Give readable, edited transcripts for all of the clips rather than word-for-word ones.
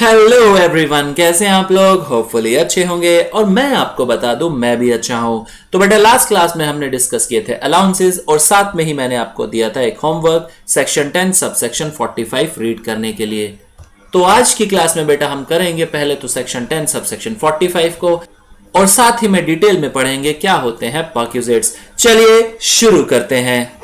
Hello everyone, कैसे हैं आप लोग। होपफुली अच्छे होंगे और मैं आपको बता दूं मैं भी अच्छा हूं। तो बेटा लास्ट क्लास में हमने डिस्कस किए थे अलाउंसेस और साथ में ही मैंने आपको दिया था एक होमवर्क सेक्शन 10 सबसेक्शन 45 रीड करने के लिए। तो आज की क्लास में बेटा हम करेंगे पहले तो सेक्शन 10 सबसेक्शन 45 को और साथ ही में डिटेल में पढ़ेंगे क्या होते हैं परक्यूजेट्स। चलिए शुरू करते हैं।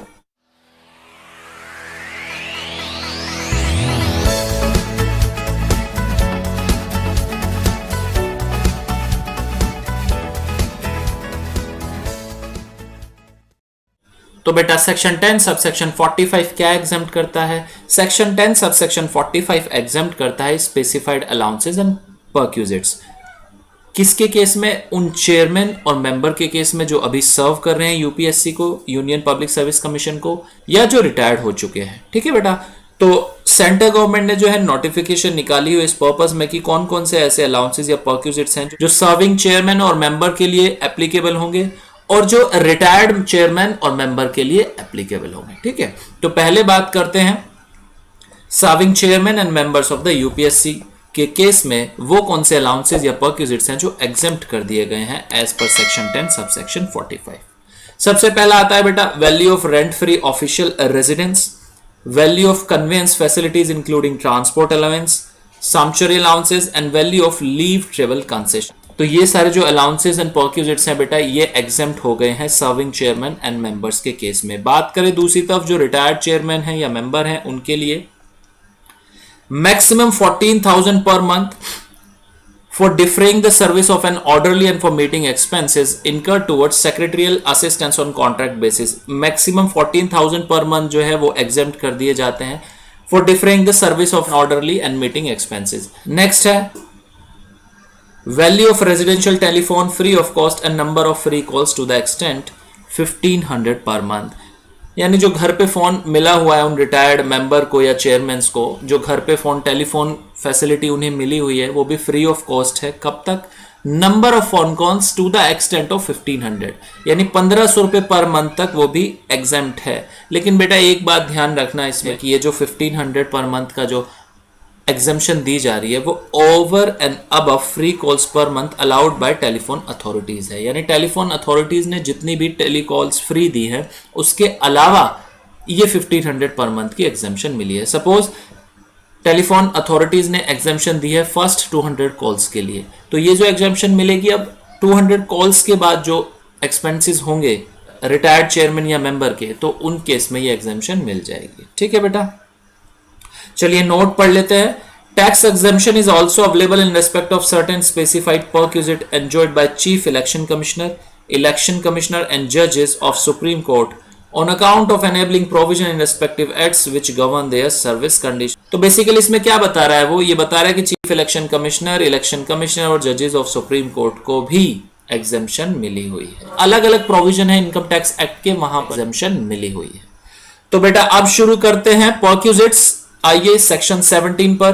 तो बेटा सेक्शन 10 सबसेक्शन 45 क्या एग्जेम्प्ट करता है। सेक्शन 10 सबसेक्शन 45 एग्जेम्प्ट करता है स्पेसिफाइड अलाउंसेस एंड परक्यूजिट्स। किसके केस में? उन चेयरमैन और मेंबर के केस में जो अभी सर्व कर रहे हैं यूपीएससी को, यूनियन पब्लिक सर्विस कमीशन को, या जो रिटायर्ड हो चुके हैं। ठीक है बेटा। तो सेंट्रल गवर्नमेंट ने जो है नोटिफिकेशन निकाली हुई इस पर्पस में कि कौन कौन से ऐसे अलाउंसेस या परक्यूजिट्स हैं जो सर्विंग चेयरमैन और मेंबर के लिए एप्लीकेबल होंगे और जो रिटायर्ड चेयरमैन और मेंबर के लिए एप्लीकेबल होंगे। ठीक है। तो पहले बात करते हैं serving chairman and members of the UPSC के केस में वो कौन से अलाउंसेस या परक्यूजिट्स हैं जो एग्जेम्प्ट कर दिए गए हैं एज पर सेक्शन 10 सबसेक्शन 45। सबसे पहला आता है बेटा value of rent free official residence, value of conveyance facilities including transport allowance, sumptuary allowances and value of leave travel concession. तो ये सारे जो अलाउंसेस एंड परक्यूजिट्स हैं बेटा ये एग्जेम्प्ट हो गए हैं सर्विंग चेयरमैन एंड मेंबर्स के केस में। बात करें दूसरी तरफ जो रिटायर्ड चेयरमैन हैं या मेंबर हैं उनके लिए maximum 14,000 per month for differing the service of an orderly and for meeting expenses incur towards secretarial assistance on contract basis. Maximum 14,000 per month जो है वो एग्जेम्प्ट कर दिए जाते हैं for differing the service of orderly and meeting expenses. Next है value of residential telephone free of cost and number of free calls to the extent 1500 per month. यानी जो घर पे फोन मिला हुआ है उन रिटायर्ड मेंबर को या चेयरमैन्स को, जो घर पे फोन टेलीफोन फैसिलिटी उन्हें मिली हुई है वो भी फ्री ऑफ कॉस्ट है। कब तक? Number of phone calls to the extent of 1500, यानी 1500 रुपए पर मंथ तक वो भी एग्जेम्प्ट है। लेकिन बेटा एक बात ध्यान रखना इसमें कि ये जो 1500 पर मंथ का जो एग्जेम्पशन दी जा रही है वो over and above free calls per month allowed by telephone authorities है। यानी टेलीफोन अथॉरिटीज ने जितनी भी टेलीकॉल्स फ्री दी है उसके अलावा ये 1500 पर मंथ की एग्जेम्पशन मिली है। सपोज टेलीफोन अथॉरिटीज ने एग्जेम्पशन दी है फर्स्ट 200 कॉल्स के लिए, तो ये जो एग्जेम्पशन मिलेगी अब 200 कॉल्स के बाद जो एक्सपेंसेस होंगे रिटायर्ड चेयरमैन या मेंबर के, तो उन केस में ये एग्जेम्पशन मिल जाएगी। ठीक है बेटा। चलिए नोट पढ़ लेते हैं। Tax exemption is also available in respect of certain specified perquisite enjoyed by chief election commissioner and जजेस of supreme court on account of enabling provision in respective acts which govern their service condition. तो basically इसमें क्या बता रहा है वो? ये बता रहा है कि चीफ इलेक्शन कमिश्नर और जजेस ऑफ सुप्रीम कोर्ट को भी एग्जेम्पशन मिली हुई है। अलग अलग प्रोविजन है इनकम टैक्स एक्ट के, वहां पर एग्जेम्पशन मिली हुई है। तो बेटा अब शुरू करते हैं परक्यूजिट्स। आइए सेक्शन 17 पर।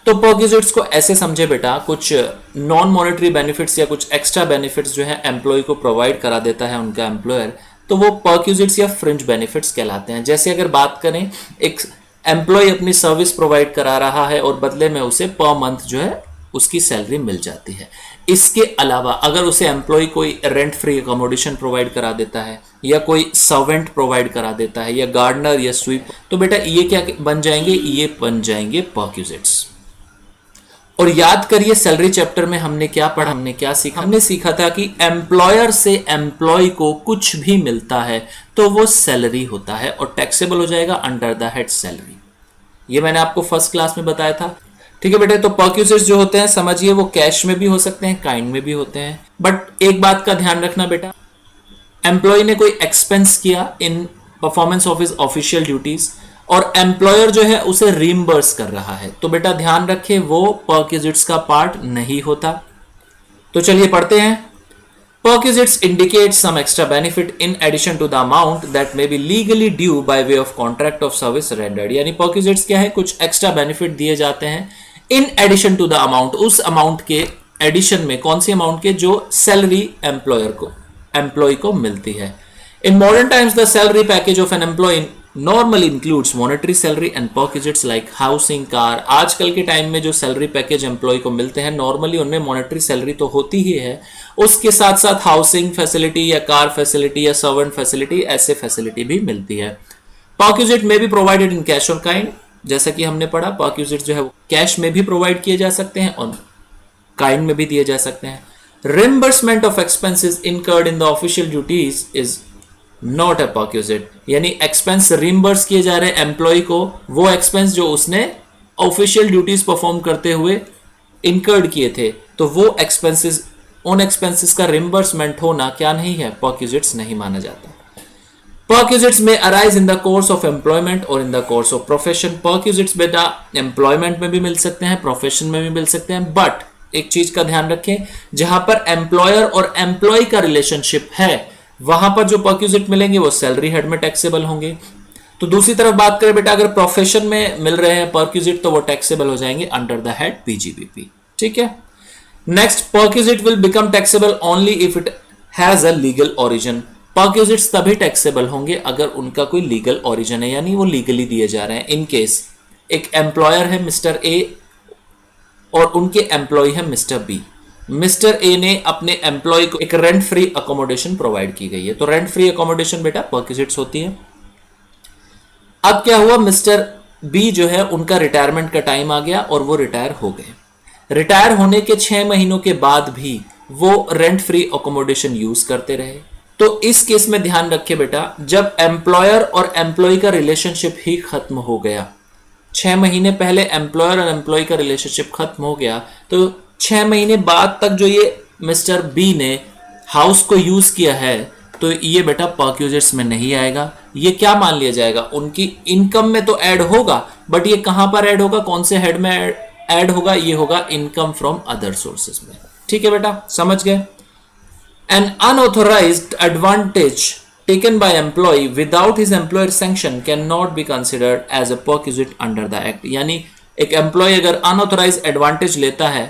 तो परक्यूजिट्स को ऐसे समझे बेटा, कुछ नॉन मॉनेटरी बेनिफिट्स या कुछ एक्स्ट्रा बेनिफिट्स जो है एम्प्लॉय को प्रोवाइड करा देता है उनका एम्प्लॉयर, तो वो परक्यूजिट्स या फ्रिंज बेनिफिट्स कहलाते हैं। जैसे अगर बात करें, एक एम्प्लॉय अपनी सर्विस प्रोवाइड करा रहा है और बदले में उसे पर मंथ जो है उसकी सैलरी मिल जाती है। इसके अलावा अगर उसे एम्प्लॉय कोई रेंट फ्री अकोमोडेशन प्रोवाइड करा देता है या कोई सर्वेंट प्रोवाइड करा देता है या गार्डनर या स्वीप, तो बेटा ये क्या बन जाएंगे? ये बन जाएंगे परक्यूजिट्स। और याद करिए सैलरी चैप्टर में हमने क्या पढ़ा, हमने क्या सीखा? हमने सीखा था कि एम्प्लॉयर से एम्प्लॉय को कुछ भी मिलता है तो वो सैलरी होता है और टैक्सेबल हो जाएगा अंडर द हेड सैलरी। ये मैंने आपको फर्स्ट क्लास में बताया था। ठीक है बेटे। तो परक्यूजिट्स जो होते हैं समझिए वो कैश में भी हो सकते हैं, काइंड में भी होते हैं। बट एक बात का ध्यान रखना बेटा, एम्प्लॉय ने कोई एक्सपेंस किया इन performance of his official duties और एम्प्लॉयर जो है उसे रीइंबर्स कर रहा है, तो बेटा ध्यान रखें वो परक्यूजिट्स का पार्ट नहीं होता। तो चलिए पढ़ते हैं। Perquisites indicate some extra benefit in addition to the amount that may be legally due by way of contract of service rendered। यानी perquisites क्या है? कुछ एक्स्ट्रा बेनिफिट दिए जाते हैं in addition to the amount, उस अमाउंट के addition में। कौन सी अमाउंट के? जो सैलरी एम्प्लॉय को मिलती है। In modern times the salary package of an employee normally includes monetary salary and perquisites like housing, car. आजकल के टाइम में जो सैलरी पैकेज एम्प्लॉय को मिलते हैं नॉर्मली उनमें मॉनेटरी सैलरी तो होती ही है, उसके साथ साथ हाउसिंग फैसिलिटी या कार फैसिलिटी या सर्वेंट फैसिलिटी, ऐसे फैसिलिटी भी मिलती है। परक्विजिट में भी प्रोवाइडेड इन कैश और काइंड, जैसा कि हमने पढ़ा परक्विजिट जो है वो कैश में भी प्रोवाइड किए जा सकते हैं और काइंड में भी दिए जा सकते हैं। Reimbursement of expenses incurred in the official duties is not a perquisite, यानी एक्सपेंस रिम्बर्स किए जा रहे हैं एम्प्लॉय को, वो एक्सपेंस जो उसने ऑफिशियल ड्यूटीज परफॉर्म करते हुए इनकर्ड किए थे, तो वो एक्सपेंसेस, उन एक्सपेंसेस का रिम्बर्समेंट होना क्या नहीं है, परक्विजिट्स नहीं माना जाता। परक्विजिट्स में arise in the course of employment और in the course of profession. Perquisites बेटा एम्प्लॉयमेंट में भी मिल सकते हैं, प्रोफेशन में भी मिल सकते हैं, बट एक चीज का ध्यान रखें, जहां पर एम्प्लॉयर और एम्प्लॉय का रिलेशनशिप है वहां पर जो परक्विजिट मिलेंगे वो सैलरी हेड में टैक्सेबल होंगे। तो दूसरी तरफ बात करें बेटा, अगर प्रोफेशन में मिल रहे हैं परक्विजिट तो वो टैक्सेबल हो जाएंगे अंडर द हेड पीजीबीपी। ठीक है, next, perquisite will become taxable only if it has a legal origin. Perquisites तभी टैक्सेबल होंगे अगर उनका कोई लीगल ओरिजिन है, यानी वो लीगली दिए जा रहे हैं। इन केस एक एम्प्लॉयर है मिस्टर ए और उनके एम्प्लॉय है मिस्टर बी। मिस्टर ए ने अपने एम्प्लॉय को एक रेंट फ्री अकोमोडेशन प्रोवाइड की गई है, तो रेंट फ्री अकोमोडेशन बेटा परक्विजिट्स होती है। अब क्या हुआ, मिस्टर बी जो है उनका रिटायरमेंट का टाइम आ गया और वो रिटायर हो गए। रिटायर होने के 6 महीनों के बाद भी वो रेंट फ्री अकोमोडेशन यूज करते रहे। तो इस केस में ध्यान रखे बेटा, जब एम्प्लॉयर और एम्प्लॉय का रिलेशनशिप ही खत्म हो गया, 6 महीने पहले एम्प्लॉयर और एम्प्लॉय का रिलेशनशिप खत्म हो गया, तो 6 महीने बाद तक जो ये मिस्टर बी ने हाउस को यूज किया है, तो ये बेटा परक्विजिट्स में नहीं आएगा। ये क्या मान लिया जाएगा, उनकी इनकम में तो ऐड होगा, बट ये कहां पर ऐड होगा, कौन से हेड में ऐड होगा, ये होगा इनकम फ्रॉम अदर सोर्सेज में। ठीक है बेटा, समझ गए। An unauthorised advantage taken by employee without his employer sanction cannot be considered as a perquisite under the act। यानी एक एम्प्लॉय अगर अनऑथोराइज एडवांटेज लेता है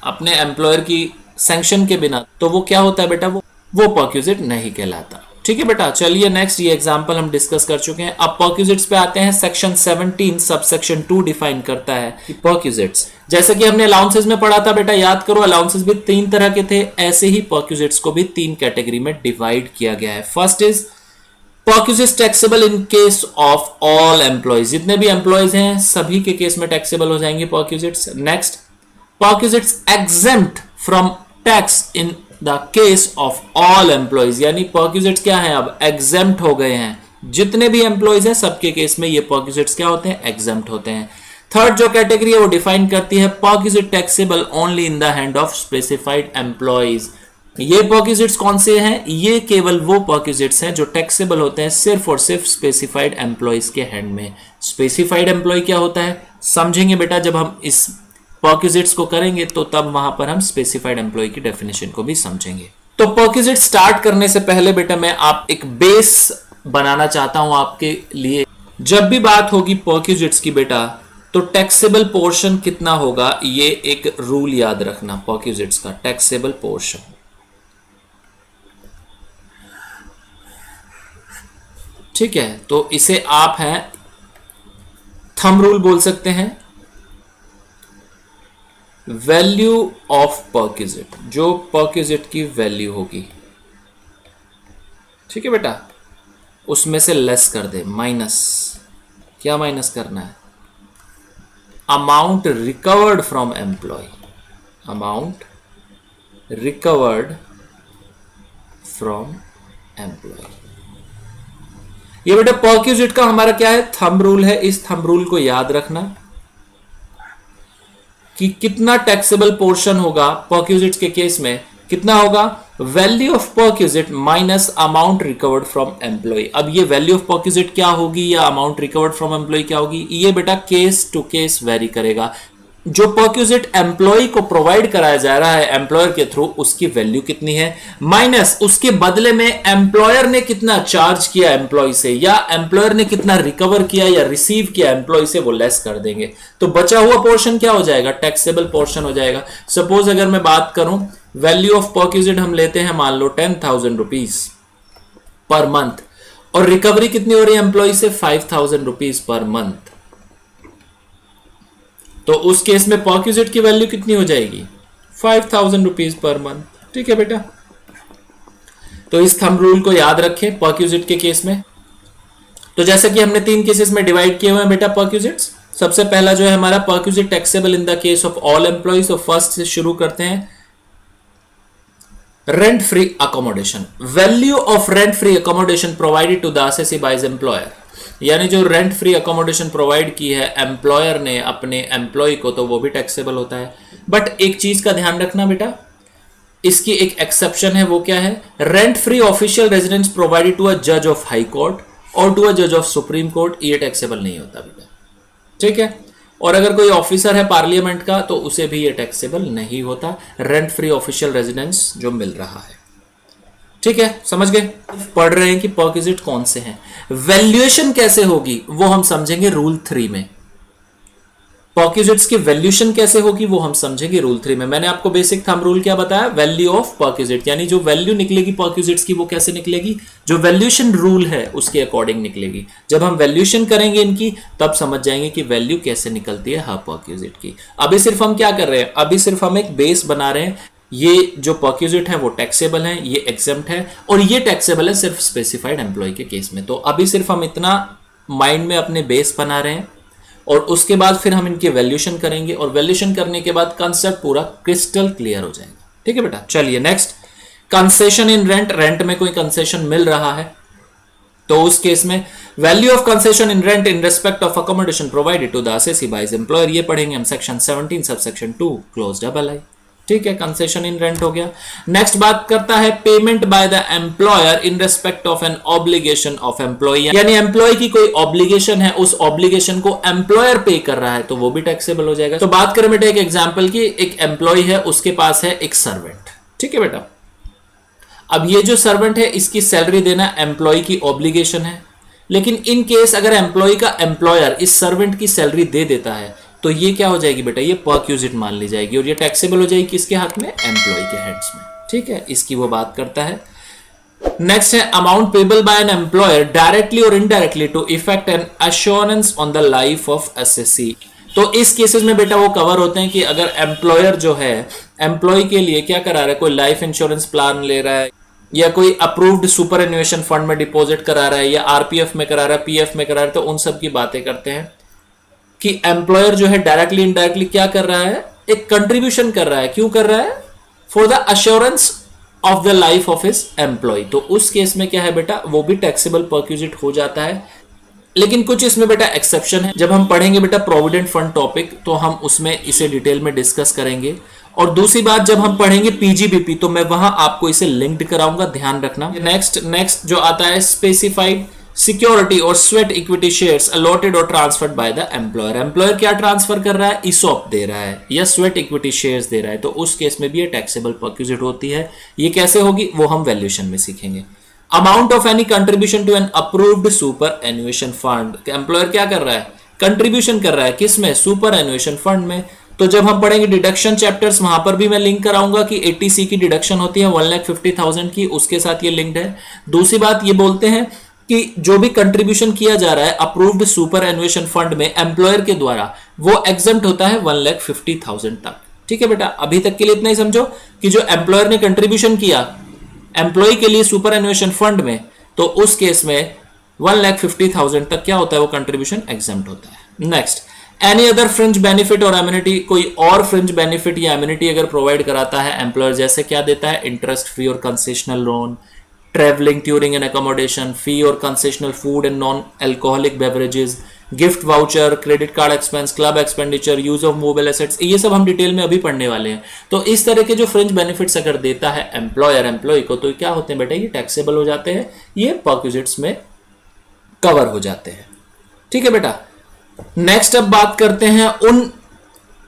अपने एम्प्लॉयर की सैंक्शन के बिना, तो वो क्या होता है बेटा, वो परक्विजिट नहीं कहलाता। ठीक है बेटा, चलिए नेक्स्ट, ये एग्जांपल हम डिस्कस कर चुके हैं। अब परक्विजिट्स पे आते हैं। सेक्शन 17 सबसेक्शन 2 डिफाइन करता है कि परक्विजिट्स, जैसे कि हमने अलाउंसेस में पढ़ा था बेटा, याद करो अलाउंसेस भी 3 तरह के थे, ऐसे ही परक्विजिट्स को भी 3 कैटेगरी में डिवाइड किया गया है। First is perquisites taxable in case of all employees, जितने भी एम्प्लॉयज हैं सभी के केस में टैक्सेबल हो जाएंगे perquisites. Next, perquisites exempt from tax in the case of all employees, यानी परक्विजिट्स क्या है, अब एग्जेम्प्ट हो गए हैं, जितने भी एम्प्लॉयज हैं सबके केस में ये परक्विजिट्स क्या होते हैं, एग्जेम्प्ट होते हैं। थर्ड जो कैटेगरी है वो डिफाइन करती है perquisite taxable only in the hand of specified employees. ये परक्विजिट्स कौन से हैं, ये केवल वो परक्विजिट्स हैं जो टैक्सेबल होते हैं सिर्फ और सिर्फ स्पेसिफाइड एम्प्लॉयज के हैंड में। स्पेसिफाइड एम्प्लॉय क्या होता है समझेंगे बेटा, जब हम इस परक्विजिट्स को करेंगे तो तब वहां पर हम स्पेसिफाइड एम्प्लॉय की डेफिनेशन को भी समझेंगे। तो परक्विजिट स्टार्ट करने से पहले बेटा मैं आप एक बेस बनाना चाहता हूं आपके लिए। जब भी बात होगी परक्विजिट्स की बेटा, तो टैक्सेबल पोर्शन कितना होगा, ये एक रूल याद रखना परक्विजिट्स का, टैक्सेबल पोर्शन। ठीक है, तो इसे आप हैं थंब रूल बोल सकते हैं, वैल्यू ऑफ परक्विजिट, जो परक्विजिट की वैल्यू होगी, ठीक है बेटा, उसमें से लेस कर दे, माइनस। क्या माइनस करना है, amount recovered from employ, amount recovered from employ. ये बेटा परक्विजिट का हमारा क्या है, थंब रूल है। इस थंब रूल को याद रखना कि कितना टैक्सेबल पोर्शन होगा परक्विजिट्स के केस में, कितना होगा, value of perquisite minus amount recovered from employ. अब ये वैल्यू ऑफ परक्विजिट क्या होगी या अमाउंट रिकवर्ड फ्रॉम एम्प्लॉय क्या होगी, ये बेटा केस टू केस वेरी करेगा। जो परक्विजिट एम्प्लॉय को प्रोवाइड कराया जा रहा है एम्प्लॉयर के थ्रू, उसकी वैल्यू कितनी है, माइनस उसके बदले में एम्प्लॉयर ने कितना चार्ज किया एम्प्लॉय से, या एम्प्लॉयर ने कितना रिकवर किया या रिसीव किया एम्प्लॉय से, वो लेस कर देंगे। तो बचा हुआ पोर्शन क्या हो जाएगा, टैक्सेबल पोर्शन हो जाएगा। सपोज अगर मैं बात करूं, वैल्यू ऑफ परक्विजिट हम लेते हैं मान लो 10,000 रुपीज पर मंथ, और रिकवरी कितनी हो रही है एम्प्लॉय से 5,000 रुपीज पर मंथ। तो उस केस में परक्यूजिट की वैल्यू कितनी हो जाएगी 5,000 रुपीज पर मंथ। ठीक है बेटा, तो इस थंब रूल को याद रखें परक्यूजिट के केस में। तो जैसे कि हमने 3 केसेस में डिवाइड किए हुए हैं बेटा परक्यूजिट्स। सबसे पहला जो है हमारा perquisite taxable in the case of all employees. तो फर्स्ट से शुरू करते हैं, rent free accommodation. Value of rent free accommodation provided to the assessee by his employer, यानी जो रेंट फ्री अकोमोडेशन प्रोवाइड की है एम्प्लॉयर ने अपने एम्प्लॉय को, तो वो भी टैक्सेबल होता है। बट एक चीज का ध्यान रखना बेटा, इसकी एक एक्सेप्शन है, वो क्या है, rent free official residence provided to a जज ऑफ हाई कोर्ट और टू अ जज ऑफ सुप्रीम कोर्ट, ये टैक्सेबल नहीं होता बेटा। ठीक है, और अगर कोई ऑफिसर है पार्लियामेंट का तो उसे भी ये टैक्सेबल नहीं होता, रेंट फ्री ऑफिशियल रेजिडेंस जो मिल रहा है। ठीक है, समझ गए। पढ़ रहे हैं कि परक्यूजिट कौन से हैं। वैल्यूएशन कैसे होगी वो हम समझेंगे रूल 3 में। परक्यूजिट्स की वैल्यूएशन कैसे होगी वो हम समझेंगे रूल 3 में। मैंने आपको बेसिक थंब रूल क्या बताया, वैल्यू ऑफ परक्यूजिट, यानी जो वैल्यू निकलेगी परक्यूजिट्स की वो कैसे निकलेगी, जो वैल्यूएशन रूल है उसके अकॉर्डिंग निकलेगी। जब हम वैल्यूएशन करेंगे इनकी तब समझ जाएंगे कि वैल्यू कैसे निकलती है हर परक्यूजिट की। अभी सिर्फ हम क्या कर रहे हैं, अभी सिर्फ हम एक बेस बना रहे हैं। ये जो परक्यूजिट है वो टैक्सेबल है, ये एग्जेम्प्ट है, और ये टैक्सेबल है सिर्फ स्पेसिफाइड एम्प्लॉय के केस में। तो अभी सिर्फ हम इतना माइंड में अपने बेस बना रहे हैं, और उसके बाद फिर हम इनके वैल्यूएशन करेंगे, और वैल्यूएशन करने के बाद कंसेप्ट पूरा क्रिस्टल क्लियर हो जाएगा। ठीक है बेटा, चलिए next, concession in rent. Rent में कोई कंसेशन मिल रहा है तो उस केस में value of concession in rent in respect of accommodation provided to the assessee by his employer, ये पढ़ेंगे हम section 17 subsection 2 clause double I. ठीक है, कंसेशन इन रेंट हो गया। नेक्स्ट बात करता है payment by the employer in respect of an obligation of employ, यानी एम्प्लॉय की कोई ऑब्लिगेशन है, उस ऑब्लिगेशन को एम्प्लॉयर पे कर रहा है तो वो भी टैक्सेबल हो जाएगा। तो बात करें बेटा एक एग्जांपल की, एक एम्प्लॉय है, उसके पास है एक सर्वेंट। ठीक है बेटा, अब ये जो सर्वेंट है इसकी सैलरी देना एम्प्लॉय की ऑब्लिगेशन है, लेकिन इन केस अगर एम्प्लॉय का एम्प्लॉयर इस सर्वेंट की सैलरी दे देता है तो ये क्या हो जाएगी बेटा, ये परक्यूजिट मान ली जाएगी, और ये टैक्सेबल हो जाएगी किसके हाथ में, एम्प्लॉय के हैंड्स में। ठीक है, इसकी वो बात करता है। नेक्स्ट है amount payable by an employer directly और indirectly to effect an assurance on the life of SSC. तो इस केसेस में बेटा वो कवर होते हैं कि अगर एम्प्लॉयर जो है एम्प्लॉय के लिए क्या करा रहा है, कोई लाइफ इंश्योरेंस प्लान ले रहा है, या कोई अप्रूव्ड सुपर एन्युएशन फंड में डिपॉजिट करा रहा है, या आरपीएफ में करा रहा है, पीएफ में करा रहा है, तो उन सब की बातें करते हैं कि एम्प्लॉयर जो है डायरेक्टली इनडायरेक्टली क्या कर रहा है, एक कंट्रीब्यूशन कर रहा है। क्यों कर रहा है, for the assurance of the life of his employee. तो उस केस में क्या है बेटा, वो भी टैक्सेबल परक्यूजिट हो जाता है। लेकिन कुछ इसमें बेटा एक्सेप्शन है, जब हम पढ़ेंगे बेटा प्रोविडेंट फंड टॉपिक तो हम उसमें इसे डिटेल में डिस्कस करेंगे। और दूसरी बात, जब हम पढ़ेंगे पीजीबीपी तो मैं वहां आपको इसे लिंक्ड कराऊंगा, ध्यान रखना। नेक्स्ट जो आता है स्पेसिफाइड सिक्योरिटी और स्वेट इक्विटी शेयर्स अलॉटेड और transferred by the employer. Employer क्या ट्रांसफर कर रहा है, ईसॉप दे रहा है या स्वेट इक्विटी शेयर्स दे रहा है, तो उस केस में भी ये टैक्सेबल परक्यूजिट होती है। ये कैसे होगी वो हम वैल्यूएशन में सीखेंगे। Amount of any contribution to an approved superannuation fund, employer क्या कर रहा है, कंट्रीब्यूशन कर रहा है किसमें, सुपर एन्युएशन फंड में। तो जब हम पढ़ेंगे डिडक्शन चैप्टर्स वहां पर भी मैं लिंक कराऊंगा कि 80C की डिडक्शन होती है 1,50,000 की, उसके साथ ये लिंक्ड है। दूसरी बात ये बोलते हैं कि जो भी कंट्रीब्यूशन किया जा रहा है अप्रूव्ड सुपर एन्युएशन फंड में एम्प्लॉयर के द्वारा, वो एग्जम्प्ट होता है 1,50,000 तक। ठीक है बेटा, अभी तक के लिए इतना ही समझो कि जो एम्प्लॉयर ने कंट्रीब्यूशन किया एम्प्लॉय के लिए सुपर एन्युएशन फंड में, तो उस केस में 1,50,000 तक क्या होता है, वो कंट्रीब्यूशन एग्जम्प्ट होता है। Next, any other fringe benefit और एम्यूनिटी, कोई और फ्रिंज बेनिफिट या एम्यूनिटी अगर प्रोवाइड कराता है एम्प्लॉयर, जैसे क्या देता है, इंटरेस्ट फ्री और concessional loan, travelling touring and accommodation, free और concessional food and non alcoholic beverages, gift voucher, credit card expense, club expenditure, use of mobile assets, ये सब हम डिटेल में अभी पढ़ने वाले हैं। तो इस तरह के जो फ्रिंज बेनिफिट्स अगर देता है एम्प्लॉयर एम्प्लॉय को, तो क्या होते हैं बेटा, ये टैक्सेबल हो जाते हैं, ये परक्यूजिट्स में कवर हो जाते हैं। ठीक है बेटा, नेक्स्ट अब बात करते हैं उन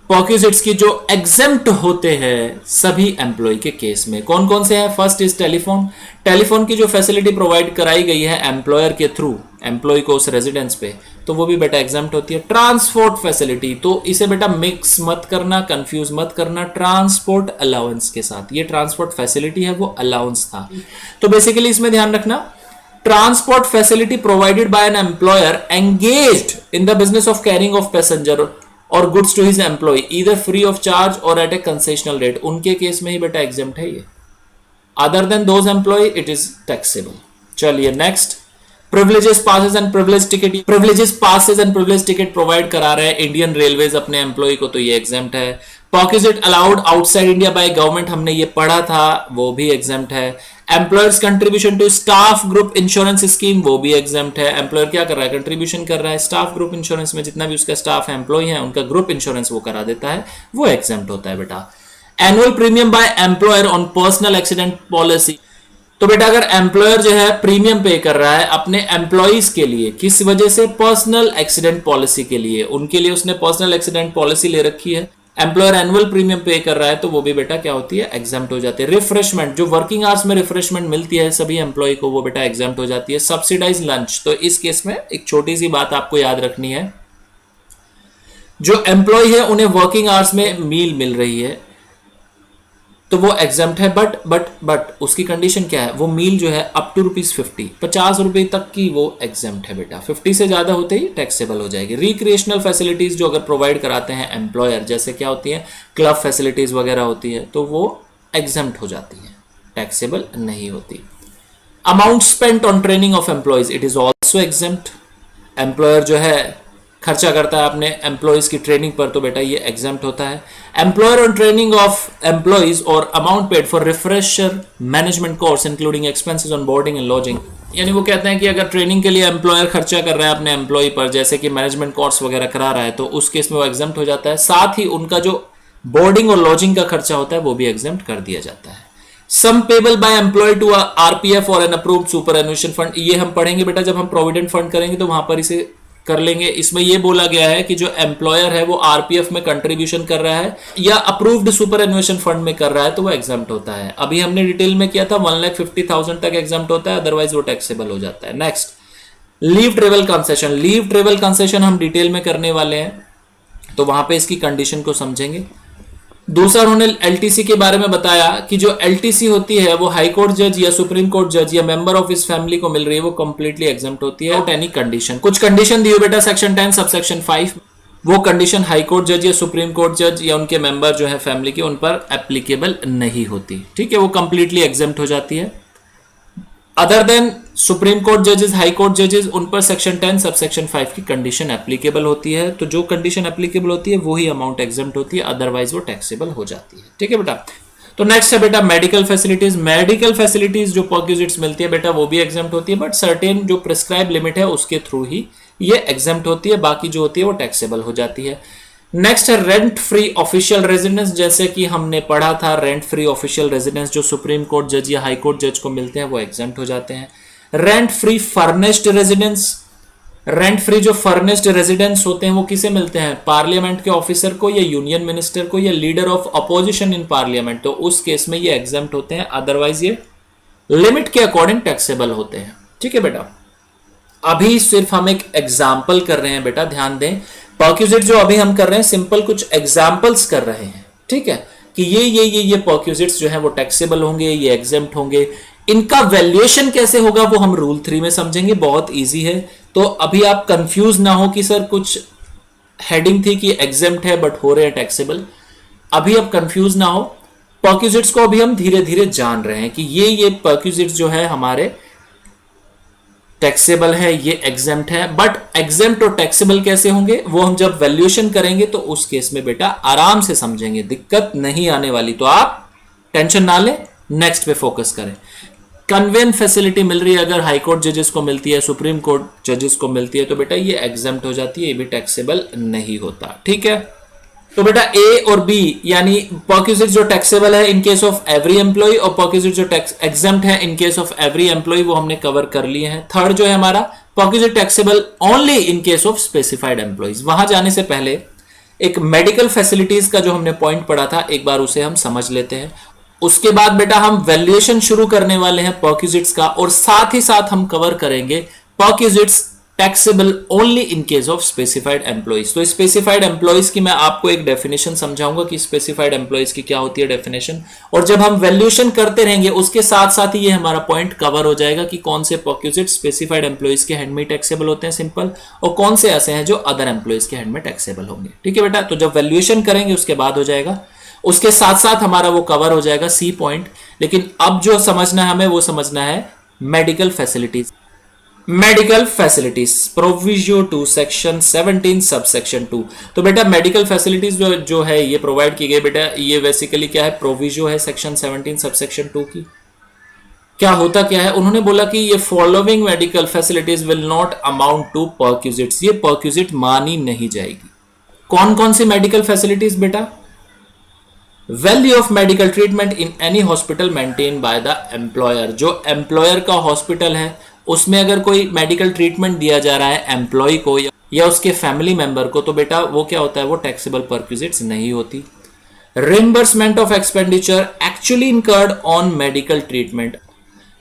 परक्यूजिट्स की जो एग्जेम्प्ट होते हैं सभी एम्प्लॉय के केस में। कौन कौन से हैं, फर्स्ट इज टेलीफोन। टेलीफोन की जो फैसिलिटी प्रोवाइड कराई गई है एम्प्लॉयर के थ्रू एम्प्लॉय को उस रेजिडेंस पे, तो वो भी बेटा एग्जेम्प्ट होती है। ट्रांसपोर्ट फैसिलिटी, तो इसे बेटा मिक्स मत करना, कंफ्यूज मत करना ट्रांसपोर्ट अलाउंस के साथ। ये ट्रांसपोर्ट फैसिलिटी है, वो अलाउंस था। तो बेसिकली इसमें ध्यान रखना transport facility provided by an employer engaged in the business of carrying of passenger or goods to his employee either free of charge or at a concessional rate, उनके case में ही बेटा exempt है ये. Other than those employ it is taxable. चलिए next, privileges passes and privilege ticket. Privileges passes and privilege ticket provide करा रहे हैं इंडियन रेलवेज अपने एम्प्लॉय को, तो ये एग्जेम्प्ट है. Perquisite allowed outside India by government, हमने ये पढ़ा था, वो भी एग्जेम्प्ट है. Employer's contribution to staff group insurance scheme, वो भी एग्जेम्प्ट है. एम्प्लॉयर क्या कर रहा है, कंट्रीब्यूशन कर रहा है स्टाफ ग्रुप इंश्योरेंस में, जितना भी उसका स्टाफ है एम्प्लॉय है उनका ग्रुप इंश्योरेंस वो करा देता है, वो एग्जेम्प्ट होता है बेटा. Annual premium by employer on personal accident policy, तो बेटा अगर एम्प्लॉयर जो है प्रीमियम पे कर रहा है अपने एम्प्लॉइज के लिए, किस वजह से, पर्सनल एक्सीडेंट पॉलिसी के लिए, उनके लिए उसने पर्सनल एक्सीडेंट पॉलिसी ले रखी है, एम्प्लॉयर एनुअल प्रीमियम पे कर रहा है, तो वो भी बेटा क्या होती है, एग्जाम्प्ट हो जाती है. रिफ्रेशमेंट, जो वर्किंग आवर्स में रिफ्रेशमेंट मिलती है सभी एम्प्लॉय को, वो बेटा एग्जाम्प्ट हो जाती है. सब्सिडाइज लंच, तो इस केस में एक छोटी सी बात आपको याद रखनी है, जो एम्प्लॉय है उन्हें वर्किंग आवर्स में मील मिल रही है तो वो एग्जाम्प्ट है, बट उसकी कंडीशन क्या है, वो मील जो है अप टू ₹50, 50 रुपए तक की वो एग्जाम्प्ट है बेटा. 50 से ज्यादा होते ही टैक्सेबल हो जाएगी. रिक्रिएशनल फैसिलिटीज जो अगर प्रोवाइड कराते हैं एम्प्लॉयर, जैसे क्या होती है, क्लब फैसिलिटीज वगैरह होती है, तो वो एग्जाम्प्ट हो जाती है, टैक्सेबल नहीं होती. Amount spent on training of employees, it is also exempt. Employer जो है खर्चा करता है अपने एम्प्लॉयज की ट्रेनिंग पर, तो बेटा ये एग्जाम्प्ट होता है. Employer on training of employees और amount paid for refresher management course including expenses on boarding and lodging, यानी वो कहते हैं कि अगर ट्रेनिंग के लिए एम्प्लॉयर खर्चा कर रहा है अपने एम्प्लॉय पर, जैसे कि मैनेजमेंट कोर्स वगैरह करा रहा है, तो उस केस में वो एग्जाम्प्ट हो जाता है. साथ ही उनका जो बोर्डिंग और लॉजिंग का खर्चा होता है वो भी एग्जाम्प्ट कर दिया जाता है. Sum payable by employ to RPF और एन अप्रूव्ड सुपरएनुएशन फंड, ये हम पढ़ेंगे बेटा जब हम प्रोविडेंट फंड करेंगे तो वहां पर इसे कर लेंगे. इसमें यह बोला गया है कि जो एम्प्लॉयर है वो आरपीएफ में कंट्रीब्यूशन कर रहा है या अप्रूव्ड सुपरएनुएशन फंड में कर रहा है, तो वो एग्जाम्प्ट होता है. अभी हमने डिटेल में किया था 1,50,000 तक एग्जाम्प्ट होता है, अदरवाइज वो टैक्सेबल हो जाता है. Next, leave travel concession. Leave travel concession हम डिटेल में करने वाले हैं, तो वहां पे इसकी कंडीशन को समझेंगे. दूसरा उन्होंने एलटीसी के बारे में बताया कि जो एलटीसी होती है वो हाई कोर्ट जज या सुप्रीम कोर्ट जज या मेंबर ऑफ इस फैमिली को मिल रही है, वो कंप्लीटली एग्जाम्प्ट होती है. एनी कंडीशन, कुछ कंडीशन दी हो बेटा सेक्शन 10 सबसेक्शन 5, वो कंडीशन हाई कोर्ट जज या सुप्रीम कोर्ट जज या उनके मेंबर जो है फैमिली के, उन पर एप्लीकेबल नहीं होती. ठीक है, वो कंप्लीटली एग्जाम्प्ट हो जाती है. अदर देन सुप्रीम कोर्ट जजेस, हाई कोर्ट जजेस, उन पर सेक्शन 10 सबसेक्शन 5 की कंडीशन एप्लीकेबल होती है. तो जो कंडीशन एप्लीकेबल होती है वही अमाउंट एग्जाम्प्ट होती है, अदरवाइज वो टैक्सेबल हो जाती है. ठीक है बेटा. तो नेक्स्ट है बेटा मेडिकल फैसिलिटीज. मेडिकल फैसिलिटीज जो परक्विजिट्स मिलती है बेटा वो भी एग्जाम्प्ट होती है, बट सर्टेन जो प्रिस्क्राइब लिमिट है उसके थ्रू ही ये एग्जाम्प्ट होती है, बाकी जो होती है वो टैक्सेबल हो जाती है. नेक्स्ट है रेंट फ्री ऑफिशियल रेजिडेंस. जैसे कि हमने पढ़ा था, रेंट फ्री ऑफिशियल रेजिडेंस जो सुप्रीम कोर्ट जज या हाई कोर्ट जज को मिलते हैं वो एग्जाम्प्ट हो जाते हैं. Rent free furnished residence. Rent free जो फर्निश्ड रेजिडेंस होते हैं वो किसे मिलते हैं, पार्लियामेंट के ऑफिसर को या यूनियन मिनिस्टर को या leader of opposition in parliament, तो उस केस में ये एग्जाम्प्ट होते हैं, अदरवाइज ये लिमिट के अकॉर्डिंग टैक्सेबल होते हैं. ठीक है बेटा. अभी सिर्फ हम एक एग्जाम्पल कर रहे हैं बेटा, ध्यान दें. परक्विजिट जो अभी हम कर रहे हैं सिंपल कुछ एग्जाम्पल्स कर रहे हैं. ठीक है, कि ये परक्विजिट्स जो है वो टैक्सेबल होंगे, ये एग्जाम्प्ट होंगे. इनका वैल्यूएशन कैसे होगा वो हम रूल 3 में समझेंगे, बहुत इजी है. तो अभी आप कंफ्यूज ना हो कि सर कुछ हेडिंग थी कि एग्जाम्प्ट है बट हो रहे हैं टैक्सेबल. अभी आप कंफ्यूज ना हो, परक्विजिट्स को अभी हम धीरे धीरे जान रहे हैं कि ये परक्विजिट्स जो है हमारे टैक्सेबल है, ये एग्जाम्प्ट है. बट एग्जाम्प्ट और टैक्सेबल कैसे होंगे वो हम जब वैल्यूएशन करेंगे तो उस केस में बेटा आराम से समझेंगे, दिक्कत नहीं आने वाली. तो आप टेंशन ना लें, नेक्स्ट पे फोकस करें. कन्वेन फैसिलिटी मिल रही है अगर हाई कोर्ट जजेस को मिलती है, सुप्रीम कोर्ट जजेस को मिलती है, तो बेटा ये एग्जाम्प्ट हो जाती है, ये भी टैक्सेबल नहीं होता. ठीक है. तो बेटा ए और बी यानी परक्विजिट जो टैक्सेबल है in case of every employee और परक्विजिट जो टैक्स एग्जाम्प्ट है in case of every employee, वो हमने कवर कर लिए हैं. थर्ड जो है हमारा perquisite taxable only in case of specified employees. वहां जाने से पहले एक मेडिकल फैसिलिटीज का जो हमने पॉइंट पढ़ा था एक बार उसे हम समझ लेते हैं. उसके बाद बेटा हम वैल्यूएशन शुरू करने वाले हैं परक्विजिट्स का, और साथ ही साथ हम कवर करेंगे perquisites taxable only in case of specified employees. तो स्पेसिफाइड एम्प्लॉइज की मैं आपको एक डेफिनेशन समझाऊंगा कि स्पेसिफाइड एम्प्लॉइज की क्या होती है डेफिनेशन, और जब हम वैल्यूएशन करते रहेंगे उसके साथ साथ ही ये हमारा पॉइंट कवर हो जाएगा कि कौन से परक्यूजिट स्पेसिफाइड एम्प्लॉइज के हैंड में टैक्सेबल होते हैं सिंपल, और कौन से ऐसे हैं जो अदर एम्प्लॉइज के हैंड में टैक्सेबल होंगे। ठीक है बेटा, तो जब वैल्यूएशन करेंगे उसके बाद हो जाएगा, उसके साथ साथ हमारा वो कवर हो जाएगा सी पॉइंट। लेकिन अब जो समझना है हमें वो समझना है medical facilities. Medical facilities proviso to section 17 subsection 2। तो बेटा मेडिकल फैसिलिटीज जो है ये प्रोवाइड की गई बेटा, ये बेसिकली क्या है, प्रोविजो है सेक्शन 17 सबसेक्शन 2 की। क्या होता क्या है, उन्होंने बोला कि ये following medical facilities will not amount to perquisites, ये परक्यूजिट मानी नहीं जाएगी। कौन कौन सी मेडिकल फैसिलिटीज बेटा, value of medical treatment in any hospital maintain by the employer, जो एम्प्लॉयर का हॉस्पिटल है उसमें अगर कोई मेडिकल ट्रीटमेंट दिया जा रहा है एम्प्लॉय को या उसके फैमिली मेंबर को, तो बेटा वो क्या होता है, वो टैक्सेबल परक्यूजिट्स नहीं होती। Reimbursement of expenditure actually incurred on medical treatment.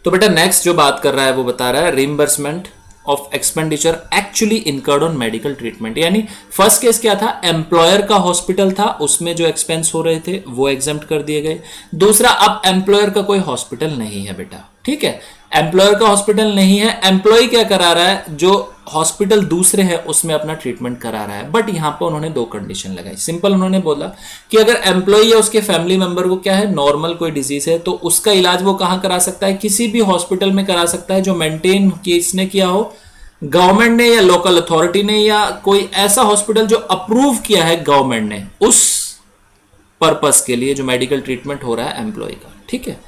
तो बेटा नेक्स्ट जो बात कर रहा है वो बता रहा है reimbursement of expenditure actually incurred on medical treatment. यानी फर्स्ट केस क्या था, एम्प्लॉयर का हॉस्पिटल था, उसमें जो एक्सपेंस हो रहे थे वो एग्जेम्प्ट कर दिए गए। दूसरा, अब एम्प्लॉयर का कोई हॉस्पिटल नहीं है बेटा, ठीक है, एम्प्लॉयर का हॉस्पिटल नहीं है, एम्प्लॉय क्या करा रहा है, जो हॉस्पिटल दूसरे है उसमें अपना ट्रीटमेंट करा रहा है। बट यहां पर उन्होंने दो कंडीशन लगाई। सिंपल उन्होंने बोला कि अगर एम्प्लॉय या उसके फैमिली मेंबर को क्या है, नॉर्मल कोई डिजीज है, तो उसका इलाज वो कहां करा सकता है, किसी भी हॉस्पिटल में करा सकता है जो मेंटेन किसने किया हो, गवर्नमेंट ने या लोकल अथॉरिटी ने, या कोई ऐसा हॉस्पिटल जो अप्रूव किया है गवर्नमेंट ने उस पर्पस के लिए जो मेडिकल ट्रीटमेंट हो रहा है एम्प्लॉय का। ठीक है,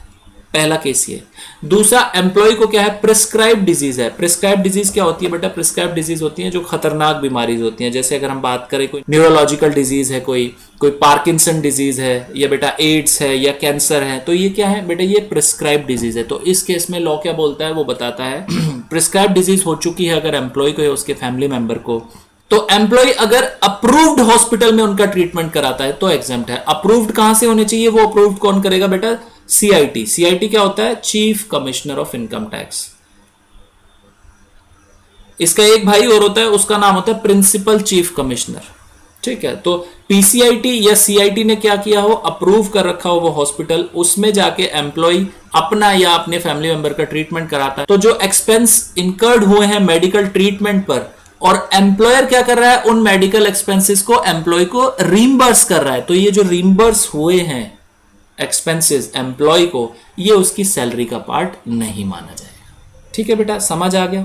पहला केस ये। दूसरा, एम्प्लॉय को क्या है, प्रिस्क्राइब डिजीज है। प्रिस्क्राइब डिजीज क्या होती है बेटा, प्रिस्क्राइब डिजीज होती है जो खतरनाक बीमारी होती हैं, जैसे अगर हम बात करें कोई न्यूरोलॉजिकल डिजीज है, कोई पार्किंसन डिजीज है, या बेटा एड्स है या कैंसर है, तो ये क्या है बेटा, ये प्रिस्क्राइब डिजीज है। तो इस केस में लॉ क्या बोलता है, वो बताता है प्रिस्क्राइब डिजीज हो चुकी है अगर एम्प्लॉय को या उसके फैमिली मेंबर को, तो एम्प्लॉय अगर अप्रूव्ड हॉस्पिटल में उनका ट्रीटमेंट कराता है तो एग्जेम्प्ट है। अप्रूव्ड कहां से होने चाहिए, वो अप्रूव्ड कौन करेगा बेटा, सीआईटी। सीआईटी क्या होता है, chief commissioner of income tax. इसका एक भाई और होता है, उसका नाम होता है प्रिंसिपल चीफ कमिश्नर। ठीक है, तो पीसीआईटी या सीआईटी ने क्या किया हो, अप्रूव कर रखा हो वो हॉस्पिटल, उसमें जाके एम्प्लॉय अपना या अपने फैमिली मेंबर का ट्रीटमेंट कराता है। तो जो एक्सपेंस इनकर्ड हुए हैं मेडिकल ट्रीटमेंट पर, और एम्प्लॉयर क्या कर रहा है, उन मेडिकल एक्सपेंसेस को एम्प्लॉय को रीइंबर्स कर रहा है। तो ये जो रीइंबर्स हुए हैं एक्सपेंसेस एम्प्लॉय को, ये उसकी सैलरी का पार्ट नहीं माना जाएगा। ठीक है बेटा, समझ आ गया।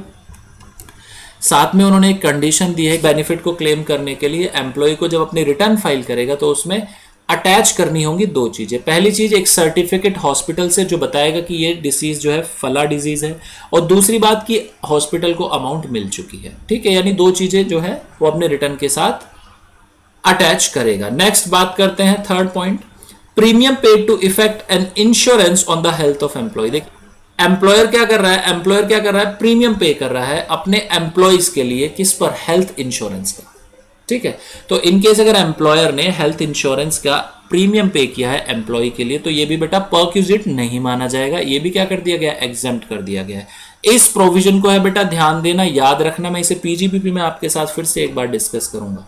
साथ में उन्होंने एक कंडीशन दी है बेनिफिट को क्लेम करने के लिए, एम्प्लॉय को जब अपनी रिटर्न फाइल करेगा तो उसमें अटैच करनी होंगी दो चीजें। पहली चीज एक सर्टिफिकेट हॉस्पिटल से जो बताएगा कि ये डिसीज जो है फला डिजीज है, और दूसरी बात कि हॉस्पिटल को अमाउंट मिल चुकी है। ठीक है, यानी दो चीजें जो है वो अपने रिटर्न के साथ अटैच करेगा। नेक्स्ट बात करते हैं third point, premium paid to effect an insurance on the health of employee. देखिए एम्प्लॉयर क्या कर रहा है, एम्प्लॉयर क्या कर रहा है, प्रीमियम पे कर रहा है अपने एम्प्लॉयज के लिए, किस पर, हेल्थ इंश्योरेंस का। ठीक है, तो इनकेस अगर एम्प्लॉयर ने हेल्थ इंश्योरेंस का प्रीमियम पे किया है एम्प्लॉय के लिए, तो ये भी बेटा परक्यूजिट नहीं माना जाएगा, ये भी क्या कर दिया गया, एग्जेम्प्ट कर दिया गया है। इस प्रोविजन को है बेटा ध्यान देना, याद रखना, मैं इसे पीजीबीपी में आपके साथ फिर से एक बार डिस्कस करूंगा।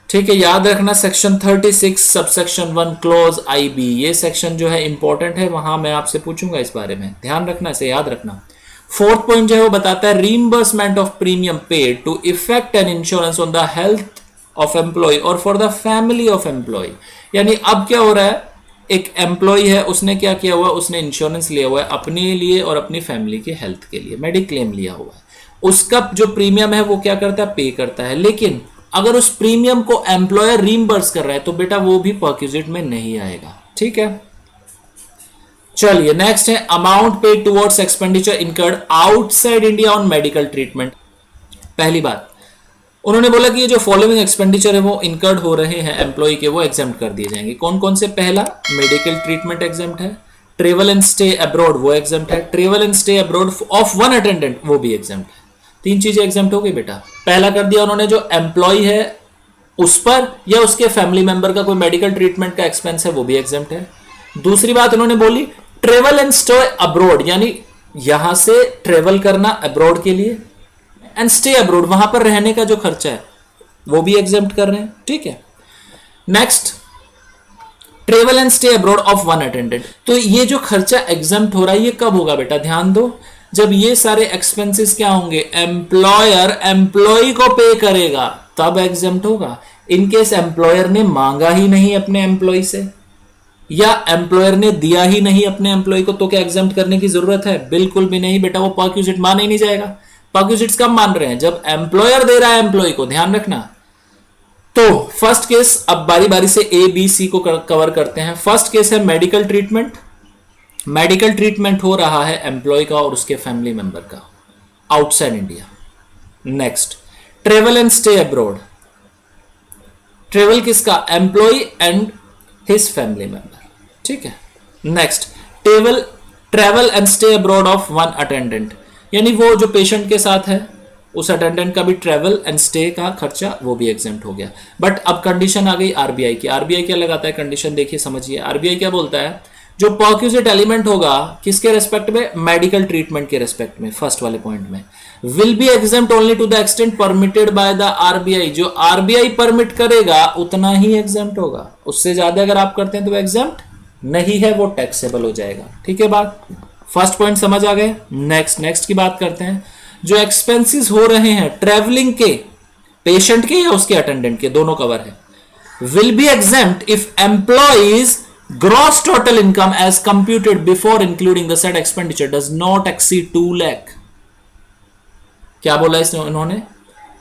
ठीक है, याद रखना सेक्शन 36 सबसेक्शन 1 क्लोज आईबी, ये सेक्शन जो है इंपॉर्टेंट है, वहां मैं आपसे पूछूंगा इस बारे में, ध्यान रखना, इसे याद रखना। फोर्थ पॉइंट जो है वो बताता है reimbursement of premium paid to effect an insurance on the health of employ और for the family of employ. यानी अब क्या हो रहा है, एक एम्प्लॉय है, उसने क्या किया हुआ, उसने इंश्योरेंस लिया हुआ है अपने लिए और अपनी फैमिली के हेल्थ के लिए, मेडिक्लेम लिया हुआ है, उसका जो प्रीमियम है वो क्या करता है, पे करता है। लेकिन अगर उस प्रीमियम को एम्प्लॉयर रीइंबर्स कर रहा है तो बेटा वो भी परक्यूजिट में नहीं आएगा। ठीक है, चलिए नेक्स्ट है amount paid towards expenditure incurred outside India on medical treatment. पहली बात उन्होंने बोला कि ये जो फॉलोइंग एक्सपेंडिचर है वो इनकर्ड हो रहे हैं एम्प्लॉय के, वो एग्जेम्प्ट कर दिए जाएंगे। कौन कौन से, पहला मेडिकल ट्रीटमेंट एग्जेम्प्ट है, ट्रेवल एंड स्टे अब्रॉड वो एग्जेम्प्ट है, travel and stay abroad of one attendant वो भी एग्जेम्प्ट है। तीन चीजें एग्जेम्प्ट हो गई बेटा। पहला कर दिया उन्होंने, जो एम्प्लॉय है उस पर या उसके फैमिली मेंबर का कोई मेडिकल ट्रीटमेंट का एक्सपेंस है वो भी एग्जेम्प्ट है। दूसरी बात उन्होंने बोली ट्रेवल एंड स्टे अब्रॉड, यानी यहां से ट्रेवल करना अब्रॉड के लिए, एंड स्टे अब्रोड, वहां पर रहने का जो खर्चा है वो भी एग्जेम्प्ट कर रहे हैं। ठीक है, next travel and stay abroad of one attendant. तो ये जो खर्चा एग्जेम्प्ट हो रहा है ये कब होगा बेटा, ध्यान दो, जब ये सारे एक्सपेंसेस क्या होंगे, एम्प्लॉयर एम्प्लॉय को पे करेगा तब एग्जेम्प्ट होगा। इनकेस एम्प्लॉयर ने मांगा ही नहीं अपने एम्प्लॉय से या एम्प्लॉयर ने दिया ही नहीं अपने एम्प्लॉय को, तो क्या एग्जेम्प्ट करने की जरूरत है? बिल्कुल भी नहीं बेटा, वो परक्यूजिट मान ही नहीं जाएगा। परक्यूजिट्स कब मान रहे हैं, जब एम्प्लॉयर दे रहा है एम्प्लॉय को, ध्यान रखना। तो फर्स्ट केस, अब बारी बारी से ए बी सी को कवर करते हैं। फर्स्ट केस है मेडिकल ट्रीटमेंट। मेडिकल ट्रीटमेंट हो रहा है एम्प्लॉय का और उसके फैमिली मेंबर का outside India. Next travel and stay abroad. Travel किसका, employ and his family member. ठीक है, next travel and stay abroad of one attendant, यानी वो जो पेशेंट के साथ है उस अटेंडेंट का भी ट्रेवल एंड स्टे का खर्चा वो भी एग्जेम्प्ट हो गया। बट अब कंडीशन आ गई आरबीआई की। आरबीआई क्या लगाता है कंडीशन, देखिए समझिए। आरबीआई क्या बोलता है, जो परक्यूजिट एलिमेंट होगा किसके रेस्पेक्ट में, मेडिकल ट्रीटमेंट के रेस्पेक्ट में, फर्स्ट वाले पॉइंट में, will be exempt only to the extent permitted by the RBI. जो आरबीआई परमिट करेगा उतना ही एग्जेम्प्ट होगा, उससे ज्यादा अगर आप करते हैं तो एग्जेम्प्ट नहीं है, वो टैक्सेबल हो जाएगा। ठीक है बात, फर्स्ट पॉइंट समझ आ गए। नेक्स्ट की बात करते हैं। जो एक्सपेंसेस हो रहे हैं ट्रेवलिंग के, पेशेंट के या उसके अटेंडेंट के, दोनों कवर है, will be exempt if employees gross total income as computed before including the said expenditure does not exceed 2 lakh। क्या बोला इसने, इन्होंने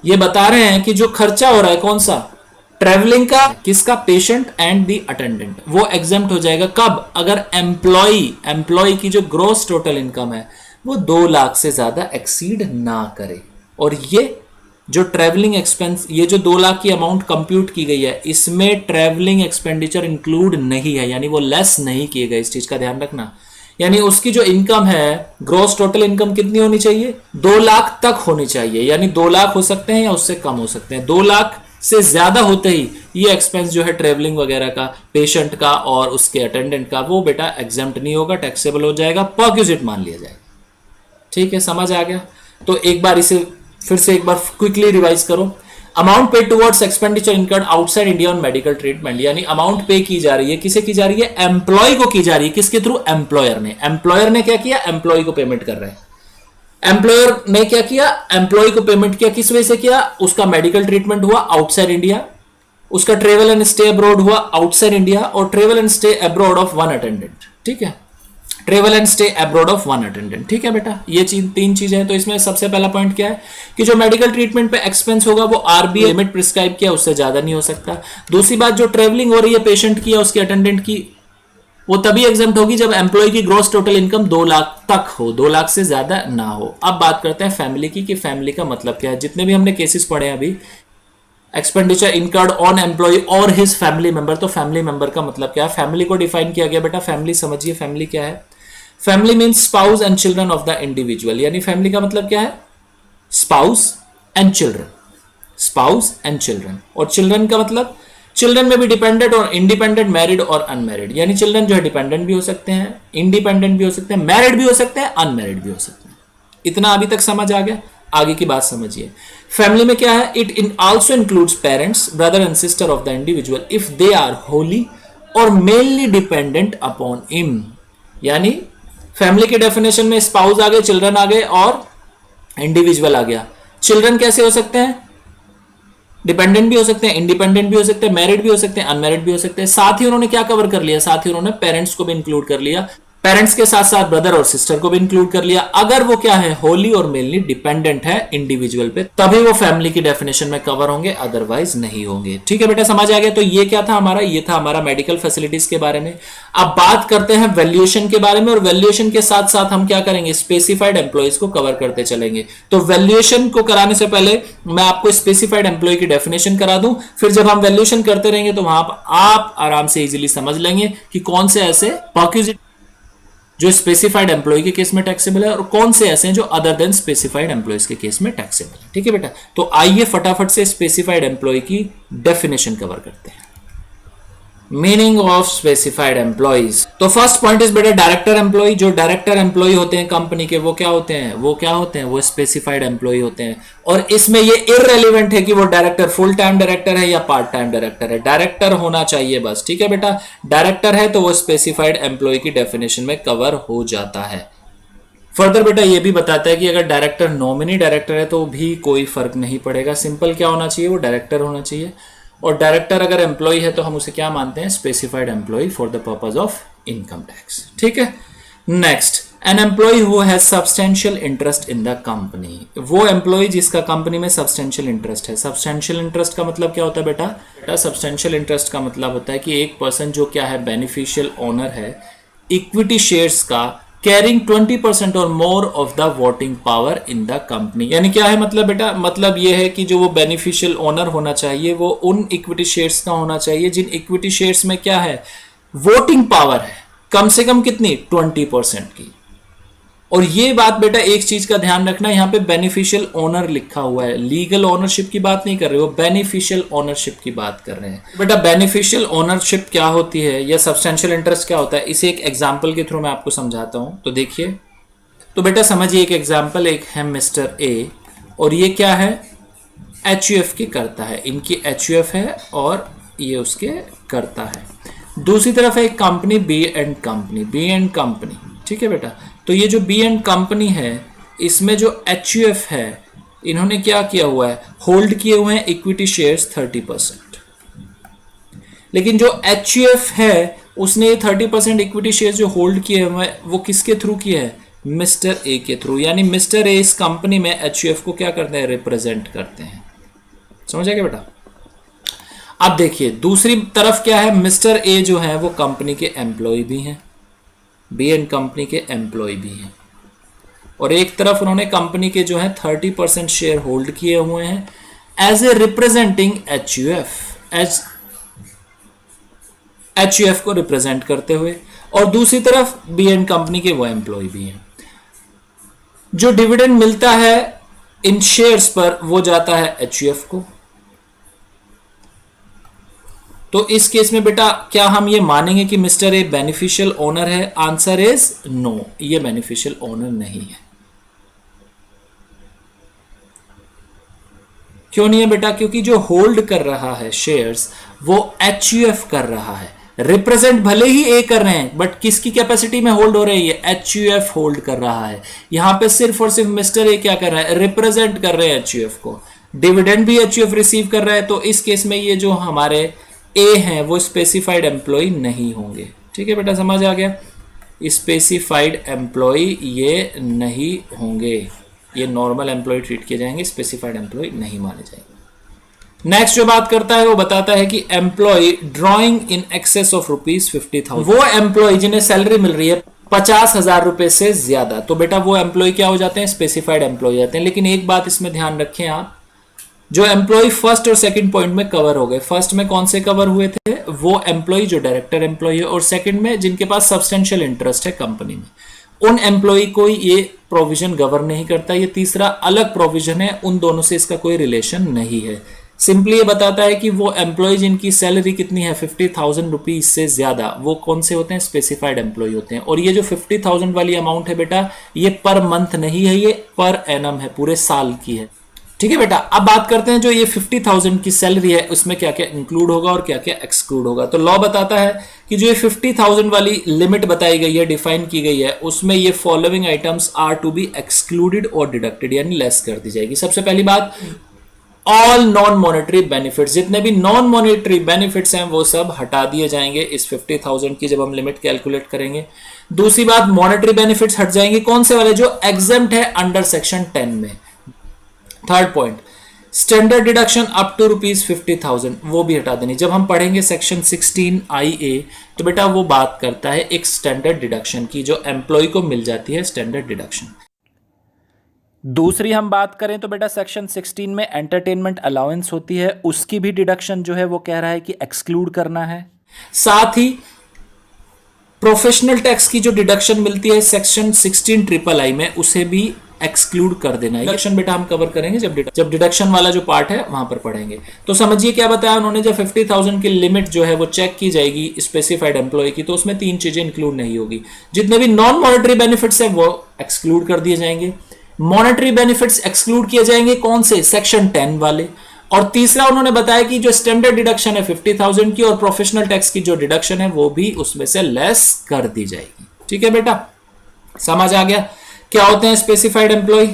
ये बता रहे हैं कि जो खर्चा हो रहा है कौन सा, ट्रेवलिंग का, किसका, पेशेंट एंड दी अटेंडेंट, वो एग्जेम्प्ट हो जाएगा कब, अगर एम्प्लॉय की जो ग्रॉस टोटल इनकम है वो 2 लाख से ज्यादा एक्सीड ना करे। और ये जो ट्रैवलिंग एक्सपेंस, ये जो 2 लाख की अमाउंट कंप्यूट की गई है, इसमें ट्रैवलिंग एक्सपेंडिचर इंक्लूड नहीं है, यानी वो लेस नहीं किए गए। इस चीज का ध्यान रखना। यानी उसकी जो इनकम है, ग्रॉस टोटल इनकम कितनी होनी चाहिए, 2 लाख तक होनी चाहिए। यानी 2 लाख हो सकते हैं या उससे कम हो सकते हैं। 2 लाख से ज्यादा होते ही ये एक्सपेंस जो है ट्रेवलिंग वगैरह का, पेशेंट का और उसके अटेंडेंट का, वो बेटा एग्जेम्प्ट नहीं होगा, टैक्सेबल हो जाएगा, परक्यूजिट मान लिया जाएगा। ठीक है, समझ आ गया। तो एक बार इसे फिर से एक बार क्विकली रिवाइज करो। अमाउंट पे towards expenditure incurred outside India on medical treatment, यानी अमाउंट पे की जा रही है, किसे की जा रही है, एम्प्लॉय को की जा रही है। किसके थ्रू, एम्प्लॉयर ने। एम्प्लॉयर ने क्या किया, एम्प्लॉय को पेमेंट कर रहा है। एम्प्लॉयर ने क्या किया, एम्प्लॉय को पेमेंट किया, किस वजह से किया, उसका मेडिकल ट्रीटमेंट हुआ आउटसाइड इंडिया, उसका ट्रेवल एंड स्टे अब्रॉड हुआ आउटसाइड इंडिया, और travel and stay abroad of one attendant. ठीक है, travel and stay abroad of one attendant. ठीक है बेटा, ये 3 चीजें हैं। तो इसमें सबसे पहला पॉइंट क्या है कि जो मेडिकल ट्रीटमेंट पे एक्सपेंस होगा वो आरबीआई लिमिट प्रिस्क्राइब किया, उससे ज्यादा नहीं हो सकता। दूसरी बात, जो ट्रेवलिंग हो रही है पेशेंट की या उसके अटेंडेंट की, वो तभी एग्जेम्प्ट होगी जब एम्प्लॉय की ग्रॉस टोटल इनकम 2 लाख तक हो, 2 लाख से ज्यादा ना हो। अब बात करते हैं फैमिली की, कि फैमिली का मतलब क्या है। जितने भी हमने केसेस पढ़े हैं अभी, एक्सपेंडिचर इनकर्ड ऑन एम्प्लॉय और हिज फैमिली मेंबर, तो फैमिली मेंबर का मतलब क्या है, फैमिली को डिफाइन किया गया। बेटा फैमिली समझिए, फैमिली क्या है, family means spouse and children of the individual. यानी फैमिली का मतलब क्या है, spouse and children, spouse and children. और चिल्ड्रन का मतलब, चिल्ड्रन में भी डिपेंडेंट और इंडिपेंडेंट, मैरिड और अनमैरिड। यानी चिल्ड्रन जो है डिपेंडेंट भी हो सकते हैं, इंडिपेंडेंट भी हो सकते हैं, मैरिड भी हो सकते हैं, अनमैरिड भी हो सकते हैं। इतना अभी तक समझ आ गया, आगे की बात समझिए। फैमिली में क्या है, it also includes parents, brother and sister of the individual if they are wholly और मेनली डिपेंडेंट अपॉन हिम। यानी फैमिली के डेफिनेशन में स्पाउस आ गए, चिल्ड्रन आ गए और इंडिविजुअल आ गया। चिल्ड्रन कैसे हो सकते हैं, डिपेंडेंट भी हो सकते हैं, इंडिपेंडेंट भी हो सकते हैं, मैरिड भी हो सकते हैं, अनमैरिड भी हो सकते हैं। साथ ही उन्होंने क्या कवर कर लिया, साथ ही उन्होंने पेरेंट्स को भी इंक्लूड कर लिया, पेरेंट्स के साथ साथ ब्रदर और सिस्टर को भी इंक्लूड कर लिया। अगर वो क्या है, होली और मेनली डिपेंडेंट है इंडिविजुअल पे, तभी वो फैमिली की डेफिनेशन में कवर होंगे, अदरवाइज नहीं होंगे। ठीक है बेटा, समझ आ गया। तो ये क्या था हमारा, ये था हमारा मेडिकल फैसिलिटीज के बारे में। अब बात करते हैं वैल्यूएशन के बारे में, और वैल्यूएशन के साथ साथ हम क्या करेंगे, स्पेसिफाइड एम्प्लॉइज को कवर करते चलेंगे। तो वैल्यूएशन को कराने से पहले मैं आपको स्पेसिफाइड एम्प्लॉय की डेफिनेशन करा दूं, फिर जब हम वैल्यूएशन करते रहेंगे तो वहां आप आराम से इजीली समझ लेंगे कि कौन से ऐसे परक्यूजिट जो स्पेसिफाइड एम्प्लॉय के केस में टैक्सेबल है और कौन से ऐसे हैं जो अदर देन स्पेसिफाइड एम्प्लॉयज के केस में टैक्सेबल है। ठीक है बेटा, तो आइए फटाफट से स्पेसिफाइड एम्प्लॉय की डेफिनेशन कवर करते हैं। Meaning of specified employees. तो फर्स्ट पॉइंट इज बेटा डायरेक्टर एम्प्लॉय। जो डायरेक्टर एम्प्लॉय होते हैं कंपनी के वो क्या होते हैं, वो स्पेसिफाइड एम्प्लॉय होते हैं। और इसमें ये इररेलेवेंट है कि वो डायरेक्टर फुल टाइम डायरेक्टर है या पार्ट टाइम डायरेक्टर है, डायरेक्टर होना चाहिए बस। ठीक है बेटा, डायरेक्टर है तो वो स्पेसिफाइड एम्प्लॉय की डेफिनेशन में कवर हो जाता है। फर्दर बेटा ये भी बताता है कि अगर डायरेक्टर नॉमिनी डायरेक्टर है तो भी कोई फर्क नहीं पड़ेगा, सिंपल क्या होना चाहिए, वो डायरेक्टर होना चाहिए। और डायरेक्टर अगर एम्प्लॉय है तो हम उसे क्या मानते हैं, specified employee for the purpose of income tax. ठीक है, next, an employee who has substantial interest in the company. वो एम्प्लॉय जिसका कंपनी में सब्सटेंशियल इंटरेस्ट है। सब्सटेंशियल इंटरेस्ट का मतलब क्या होता है बेटा सब्सटेंशियल इंटरेस्ट का मतलब होता है कि एक पर्सन जो क्या है, बेनिफिशियल ओनर है इक्विटी शेयर्स का, कैरिंग 20% और more of the voting power in the company. यानी क्या है मतलब बेटा, मतलब ये है कि जो वो बेनिफिशियल ओनर होना चाहिए वो उन इक्विटी शेयर्स का होना चाहिए जिन इक्विटी शेयर्स में क्या है, वोटिंग पावर है कम से कम कितनी, 20% की। और ये बात बेटा एक चीज का ध्यान रखना, यहां पे बेनिफिशियल ओनर लिखा हुआ है, लीगल ओनरशिप की बात नहीं कर रहे हो, बेनिफिशियल ओनरशिप की बात कर रहे हैं। बेटा बेनिफिशियल ओनरशिप क्या होती है या सब्सटेंशियल इंटरेस्ट क्या होता है, इसे एक एग्जांपल के थ्रू मैं आपको समझाता हूं। तो देखिए, तो बेटा समझिए एक एग्जांपल, एक है मिस्टर ए और ये क्या है, एचयूएफ की करता है, इनकी एचयूएफ है और ये उसके करता है। दूसरी तरफ है एक कंपनी बी एंड कंपनी, ठीक है बेटा। तो ये जो बी एंड कंपनी है इसमें जो एचयूएफ है इन्होंने क्या किया हुआ है, होल्ड किए हुए हैं इक्विटी शेयर्स 30%। लेकिन जो एचयूएफ है उसने ये 30% इक्विटी शेयर्स जो होल्ड किए हुए हैं वो किसके थ्रू किए हैं, मिस्टर ए के थ्रू। यानी मिस्टर ए इस कंपनी में एचयूएफ को क्या करते हैं, रिप्रेजेंट करते हैं। समझ आएगा बेटा। अब देखिए दूसरी तरफ क्या है, मिस्टर ए जो है वो कंपनी के एम्प्लॉय भी हैं, बी एंड कंपनी के एम्प्लॉय भी हैं, और एक तरफ उन्होंने कंपनी के जो है 30% शेयर होल्ड किए हुए हैं as a representing HUF, HUF को रिप्रेजेंट करते हुए, और दूसरी तरफ बी एंड कंपनी के वो एम्प्लॉय भी हैं। जो डिविडेंड मिलता है इन शेयर्स पर वो जाता है एचयूएफ को। तो इस केस में बेटा क्या हम ये मानेंगे कि मिस्टर ए बेनिफिशियल ओनर है, आंसर इज नो, ये बेनिफिशियल ओनर नहीं है। क्यों नहीं है बेटा, क्योंकि जो होल्ड कर रहा है शेयर्स वो एचयूएफ कर रहा है, रिप्रेजेंट भले ही ए कर रहे हैं बट किसकी कैपेसिटी में होल्ड हो रहे हैं, ये एचयूएफ होल्ड कर रहा है। यहां पे सिर्फ और सिर्फ मिस्टर ए क्या कर रहा है, रिप्रेजेंट कर रहे हैं एचयूएफ को, डिविडेंड भी एचयूएफ रिसीव कर रहा है। तो इस केस में ये जो हमारे ए हैं वो स्पेसिफाइड एम्प्लॉय नहीं होंगे। ठीक है बेटा, समझ आ गया, स्पेसिफाइड एम्प्लॉय ये नहीं होंगे, ये नॉर्मल एम्प्लॉय ट्रीट किए जाएंगे, स्पेसिफाइड एम्प्लॉय नहीं माने जाएंगे। नेक्स्ट जो बात करता है वो बताता है कि employee drawing in excess of ₹50,000, वो एम्प्लॉय जिन्हें सैलरी मिल रही है 50,000 रुपए से ज्यादा, तो बेटा वो एम्प्लॉय क्या हो जाते हैं, स्पेसिफाइड एम्प्लॉय जाते हैं। लेकिन एक बात इसमें ध्यान रखें आप, जो एम्प्लॉय फर्स्ट और सेकंड पॉइंट में कवर हो गए, फर्स्ट में कौन से कवर हुए थे, वो एम्प्लॉय जो डायरेक्टर एम्प्लॉय है, और सेकंड में जिनके पास सब्सटेंशियल इंटरेस्ट है कंपनी में, उन एम्प्लॉय को ये प्रोविजन गवर्न नहीं करता। ये तीसरा अलग प्रोविजन है, उन दोनों से इसका कोई रिलेशन नहीं है। सिंपली ये बताता है कि वो एम्प्लॉय जिनकी सैलरी कितनी है 50,000 रुपीज से ज्यादा, वो कौन से होते हैं, स्पेसिफाइड एम्प्लॉय होते हैं। और ये जो 50,000 वाली अमाउंट है बेटा ये पर मंथ नहीं है, ये पर एनम है, पूरे साल की है। ठीक है बेटा, अब बात करते हैं जो ये 50,000 की सैलरी है उसमें क्या क्या इंक्लूड होगा और क्या क्या एक्सक्लूड होगा। तो लॉ बताता है कि जो ये 50,000 वाली लिमिट बताई गई है, डिफाइन की गई है, उसमें ये following items are to be excluded और डिडक्टेड, यानी लेस कर दी जाएगी। सबसे पहली बात, ऑल नॉन मॉनेटरी बेनिफिट्स, जितने भी नॉन मॉनेटरी बेनिफिट्स हैं वो सब हटा दिए जाएंगे इस 50,000 की जब हम लिमिट कैलकुलेट करेंगे। दूसरी बात, मॉनेटरी बेनिफिट्स हट जाएंगे, कौन से वाले, जो एग्जेम्प्ट है अंडर सेक्शन 10 में। Third point, standard deduction up to ₹50,000 वो भी हटा देनी। जब हम पढ़ेंगे सेक्शन 16IA तो बेटा वो बात करता है एक स्टैंडर्ड डिडक्शन की जो एम्प्लॉय को मिल जाती है, स्टैंडर्ड डिडक्शन। दूसरी हम बात करें तो बेटा सेक्शन 16 में एंटरटेनमेंट अलाउंस होती है, उसकी भी डिडक्शन जो है वो कह रहा है कि एक्सक्लूड करना है। साथ ही प्रोफेशनल टैक्स की जो डिडक्शन मिलती है सेक्शन 16 III में, उसे भी एक्सक्लूड कर देना है। डिडक्शन बेटा हम कवर करेंगे जब डिडक्शन वाला जो पार्ट है वहां पर पढ़ेंगे। तो समझिए क्या बताया उन्होंने, जब 50,000 की लिमिट जो है वो चेक की जाएगी स्पेसिफाइड एम्प्लॉय की, तो उसमें 3 चीजें इंक्लूड नहीं होगी। जितने भी नॉन मॉनेटरी बेनिफिट्स है वो एक्सक्लूड कर दिए जाएंगे। मॉनेटरी बेनिफिट्स एक्सक्लूड किए जाएंगे कौन से, सेक्शन 10 वाले। और तीसरा उन्होंने बताया कि जो स्टैंडर्ड डिडक्शन है 50,000 की और प्रोफेशनल टैक्स की जो डिडक्शन है वो भी उसमें से लेस कर दी जाएगी। ठीक है बेटा, समझ आ गया क्या होते हैं स्पेसिफाइड एम्प्लॉय।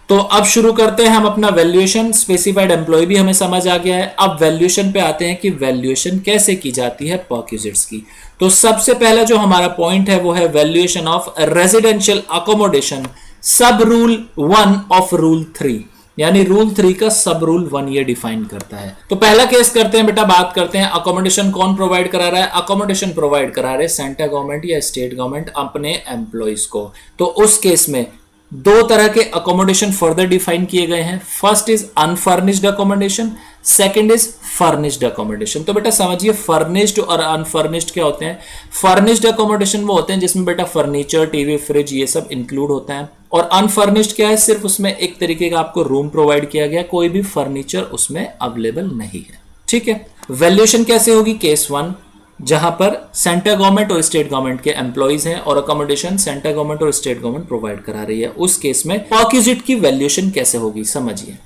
तो अब शुरू करते हैं हम अपना वैल्यूएशन। स्पेसिफाइड एम्प्लॉय भी हमें समझ आ गया है। अब वैल्यूएशन पे आते हैं कि वैल्यूएशन कैसे की जाती है परक्विजिट्स की। तो सबसे पहला जो हमारा पॉइंट है वो है वैल्यूएशन ऑफ रेजिडेंशियल अकोमोडेशन, सब रूल 1 ऑफ रूल 3, यानी रूल 3 का सब रूल 1 ये डिफाइन करता है। तो पहला केस करते हैं बेटा, बात करते हैं अकोमोडेशन कौन प्रोवाइड करा रहा है। अकोमोडेशन प्रोवाइड करा रहे सेंट्रल गवर्नमेंट या स्टेट गवर्नमेंट अपने एम्प्लॉइज को। तो उस केस में 2 तरह के अकोमोडेशन फर्दर डिफाइन किए गए हैं। First is unfurnished accommodation, second is furnished accommodation. तो बेटा समझिए फर्निश्ड और अनफर्निश्ड क्या होते हैं। फर्निश्ड अकोमोडेशन वो होते हैं जिसमें बेटा फर्नीचर, टीवी, फ्रिज ये सब इंक्लूड होता है। और अनफर्निश्ड क्या है, सिर्फ उसमें एक तरीके का आपको रूम प्रोवाइड किया गया, कोई भी फर्नीचर उसमें अवेलेबल नहीं है। ठीक है, वैल्यूएशन कैसे होगी, केस 1 जहां पर सेंट्रल गवर्नमेंट और स्टेट गवर्नमेंट के एम्प्लॉइज हैं और अकोमोडेशन सेंट्रल गवर्नमेंट और स्टेट गवर्नमेंट प्रोवाइड करा रही है, उस केस में परक्विजिट की वैल्यूएशन कैसे होगी समझिए।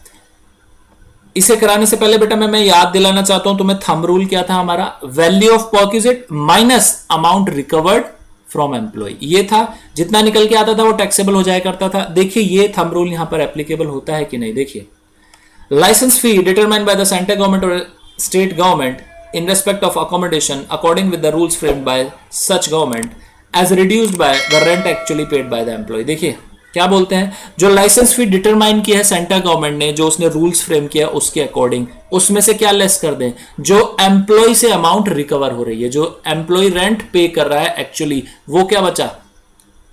इसे कराने से पहले बेटा मैं याद दिलाना चाहता हूं तुम्हें, थंब रूल क्या था हमारा, value of perquisite minus amount recovered from employ. ये था, जितना निकल के आता था वो टैक्सेबल हो जाया करता था। देखिए ये थंब रूल यहां पर एप्लीकेबल होता है कि नहीं, देखिए license fee determined by the central government और state government in respect of accommodation according with the rules framed by such government as reduced by the rent actually paid by the employee। देखिए क्या बोलते हैं, जो licence फी determine की है central government ने, जो उसने रूल्स फ्रेम किया उसके अकॉर्डिंग, उसमें से क्या लेस कर दें, जो एम्प्लॉय से अमाउंट रिकवर हो रही है, जो एम्प्लॉय रेंट पे कर रहा है एक्चुअली, वो क्या बचा,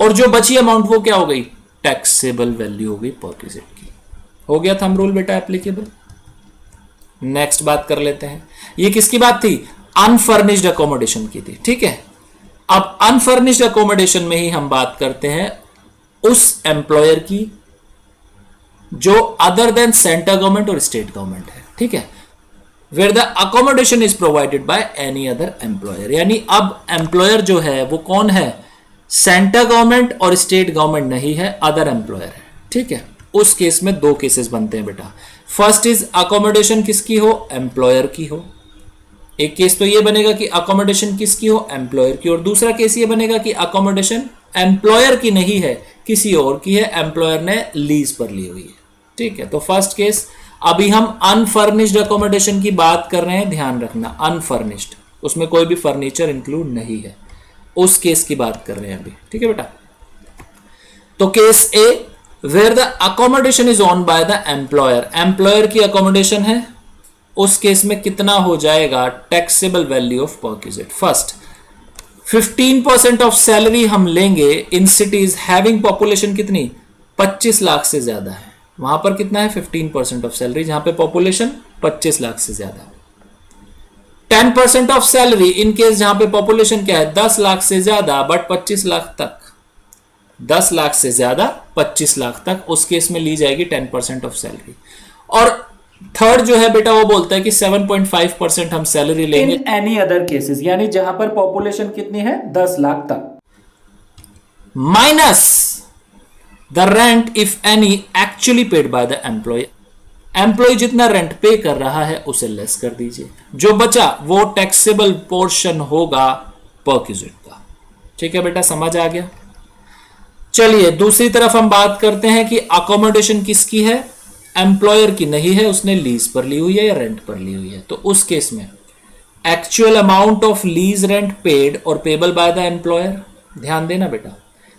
और जो बची अमाउंट वो क्या हो गई, टैक्सेबल वैल्यू हो गई परक्विजिट की। हो गया थंब रूल बेटा एप्लीकेबल। नेक्स्ट बात कर लेते हैं, ये किसकी बात थी, अनफर्निश्ड अकोमोडेशन की थी। ठीक है, अब अनफर्निश्ड अकोमोडेशन में ही हम बात करते हैं उस एम्प्लॉयर की जो अदर देन सेंट्रल गवर्नमेंट और स्टेट गवर्नमेंट है। ठीक है, where the accommodation is provided by any other employer, यानी अब एम्प्लॉयर जो है वो कौन है, सेंट्रल गवर्नमेंट और स्टेट गवर्नमेंट नहीं है, अदर एम्प्लॉयर है। ठीक है, उस केस में 2 केसेस बनते हैं बेटा। फर्स्ट इज अकोमोडेशन किसकी हो, एम्प्लॉयर की हो। एक केस तो ये बनेगा कि अकोमोडेशन किसकी हो, एम्प्लॉयर की, और दूसरा केस ये बनेगा कि अकोमोडेशन एम्प्लॉयर की नहीं है, किसी और की है, एम्प्लॉयर ने लीज पर ली हुई है। ठीक है, तो फर्स्ट केस। अभी हम अनफर्निश्ड अकोमोडेशन की बात कर रहे हैं, ध्यान रखना अनफर्निश्ड, उसमें कोई भी फर्नीचर इंक्लूड नहीं है, उस केस की बात कर रहे हैं अभी। ठीक है बेटा, तो case A where the accommodation is own by the employer, employer की अकोमोडेशन है, उस केस में कितना हो जाएगा taxable value of perquisite. First 15% of salary हम लेंगे इन सिटीज हैविंग पॉपुलेशन कितनी, 25 लाख से ज्यादा है, वहां पर कितना है 15% ऑफ सैलरी, जहां पे पॉपुलेशन 25 लाख से ज्यादा। 10% ऑफ सैलरी इन केस जहां पे पॉपुलेशन क्या है 10 लाख से ज्यादा बट 25 लाख तक, 10 लाख से ज्यादा 25 लाख तक, उस केस में ली जाएगी 10% ऑफ सैलरी। और थर्ड जो है बेटा वो बोलता है कि 7.5% हम सैलरी लेंगे इन एनी अदर केसेस, यानी जहां पर पॉपुलेशन कितनी है 10 लाख तक, minus the rent if any actually paid by the employee, employee जितना रेंट पे कर रहा है उसे लेस कर दीजिए, जो बचा वो टैक्सेबल पोर्शन होगा परक्विजिट का। ठीक है बेटा, समझ आ गया। चलिए दूसरी तरफ हम बात करते हैं कि अकोमोडेशन किसकी है, एम्प्लॉयर की नहीं है, उसने लीज पर ली हुई है या रेंट पर ली हुई है। तो उस केस में actual amount of lease rent paid और पेबल बाय द एम्प्लॉयर, ध्यान देना बेटा,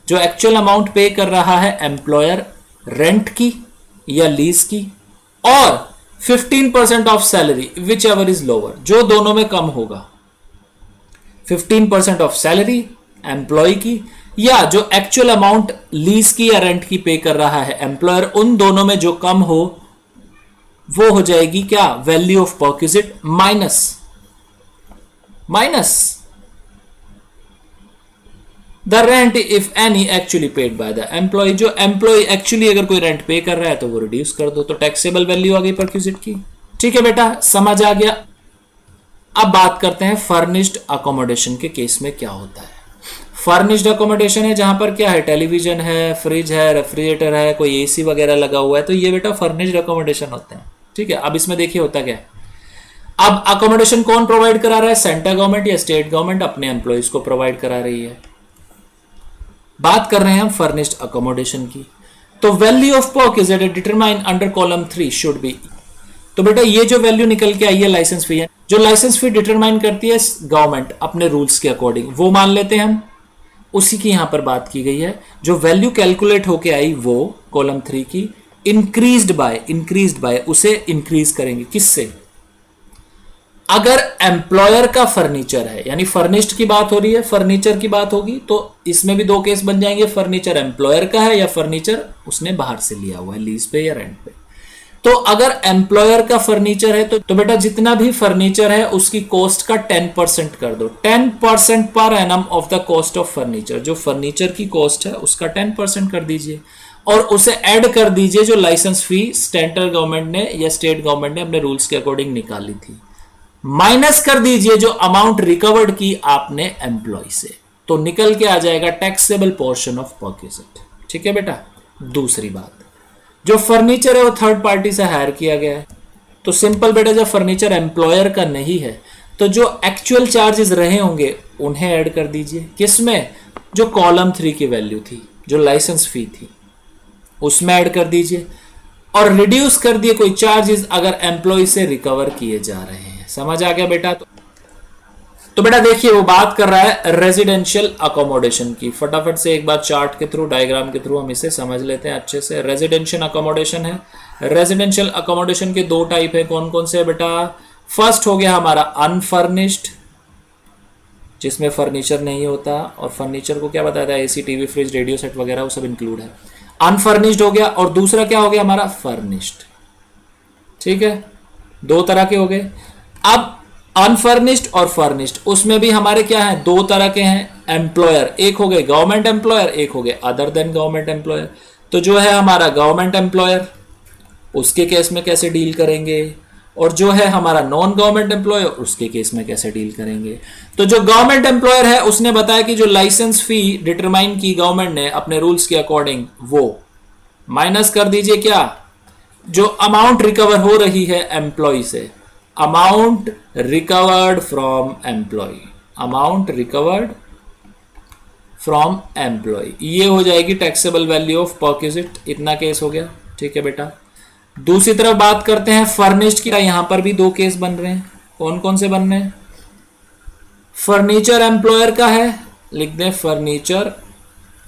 जो एक्चुअल अमाउंट पे कर रहा है एम्प्लॉयर रेंट की या लीज की, और 15% of salary which ever is lower, जो दोनों में कम होगा, 15% ऑफ सैलरी एम्प्लॉय की या जो एक्चुअल अमाउंट लीज की या रेंट की पे कर रहा है एम्प्लॉयर, उन दोनों में जो कम हो वो हो जाएगी क्या, value of perquisite minus the rent if any actually paid by the employee, जो एम्प्लॉय एक्चुअली अगर कोई रेंट पे कर रहा है तो वो रिड्यूस कर दो, तो टैक्सेबल वैल्यू आ गई परक्विजिट की। ठीक है बेटा, समझ आ गया। अब बात करते हैं फर्निश्ड अकोमोडेशन के केस में क्या होता है। फर्निश्ड अकोमोडेशन है जहां पर क्या है, टेलीविजन है, फ्रिज है, रेफ्रिजरेटर है, कोई एसी वगैरह लगा हुआ है, तो ये बेटा फर्निश्ड अकोमोडेशन होते हैं। ठीक है, अब इसमें देखिए होता क्या है। अब अकोमोडेशन कौन प्रोवाइड करा रहा है, सेंट्रल गवर्नमेंट या स्टेट गवर्नमेंट अपने एम्प्लॉइज को प्रोवाइड करा रही है। बात कर रहे हैं हम फर्निश्ड अकोमोडेशन की। तो value of perquisite determine under column 3 should be, तो बेटा ये जो वैल्यू निकल के आई है लाइसेंस फी है, जो लाइसेंस फी डिटरमाइन करती है गवर्नमेंट अपने रूल्स के अकॉर्डिंग, वो मान लेते हैं हम, उसी की यहां पर बात की गई है। जो वैल्यू कैलकुलेट होके आई वो कॉलम 3 की इंक्रीज्ड बाय उसे इंक्रीज करेंगे किससे, अगर एम्प्लॉयर का फर्नीचर है, यानी फर्निश्ड की बात हो रही है, फर्नीचर की बात होगी, तो इसमें भी दो केस बन जाएंगे, फर्नीचर एम्प्लॉयर का है या फर्नीचर उसने बाहर से लिया हुआ है लीज पे या रेंट पे। तो अगर एम्प्लॉयर का फर्नीचर है तो बेटा जितना भी फर्नीचर है उसकी कॉस्ट का 10% कर दो, 10% per annum of the cost of furniture, जो फर्नीचर की कॉस्ट है उसका 10% कर दीजिए और उसे ऐड कर दीजिए जो लाइसेंस फी सेंट्रल गवर्नमेंट ने या स्टेट गवर्नमेंट ने अपने रूल्स के अकॉर्डिंग निकाली थी, माइनस कर दीजिए जो अमाउंट रिकवर्ड की आपने एम्प्लॉय से, तो निकल के आ जाएगा टैक्सेबल पोर्शन ऑफ परक्विजिट। ठीक है बेटा। दूसरी बात, जो फर्नीचर है वो थर्ड पार्टी से हायर किया गया है, तो सिंपल बेटा जब फर्नीचर एम्प्लॉयर का नहीं है तो जो एक्चुअल चार्जेस रहे होंगे उन्हें ऐड कर दीजिए, किसमें, जो कॉलम 3 की वैल्यू थी, जो लाइसेंस फी थी उसमें ऐड कर दीजिए और रिड्यूस कर दिए कोई चार्जेस अगर एम्प्लॉय से रिकवर किए जा रहे हैं। समझ आ गया बेटा। तो बेटा देखिए वो बात कर रहा है रेजिडेंशियल अकोमोडेशन की, फटाफट से एक बार चार्ट के थ्रू, डायग्राम के थ्रू हम इसे समझ लेते हैं अच्छे से। रेजिडेंशियल अकोमोडेशन है, रेजिडेंशियल अकोमोडेशन के दो टाइप है, कौन कौन से है बेटा। फर्स्ट हो गया हमारा अनफर्निश्ड, जिसमें फर्नीचर नहीं होता, और फर्नीचर को क्या बताया था, AC, TV, fridge, radio set वगैरह वो सब इंक्लूड है, अनफर्निश्ड हो गया। और दूसरा क्या हो गया हमारा, फर्निश्ड। ठीक है, दो तरह के हो गए। अब अनफर्निश्ड और फर्निश्ड, उसमें भी हमारे क्या है, दो तरह के हैं एम्प्लॉयर, एक हो गए गवर्नमेंट एम्प्लॉयर, एक हो गए अदर देन गवर्नमेंट एम्प्लॉयर। तो जो है हमारा गवर्नमेंट एम्प्लॉयर उसके केस में कैसे डील करेंगे, और जो है हमारा नॉन गवर्नमेंट एम्प्लॉयर उसके केस में कैसे डील करेंगे। तो जो गवर्नमेंट एम्प्लॉयर है उसने बताया कि जो लाइसेंस फी डिटरमाइन की गवर्नमेंट ने अपने रूल्स के अकॉर्डिंग, वो माइनस कर दीजिए क्या, जो अमाउंट रिकवर हो रही है एम्प्लॉय से, amount recovered from employ, amount recovered from employ, ये हो जाएगी टैक्सेबल वैल्यू ऑफ परक्विजिट। इतना केस हो गया। ठीक है बेटा। दूसरी तरफ बात करते हैं फर्निश्ड की, यहां पर भी दो केस बन रहे हैं, कौन कौन से बन रहे हैं। फर्नीचर एम्प्लॉयर का है, लिख दें फर्नीचर,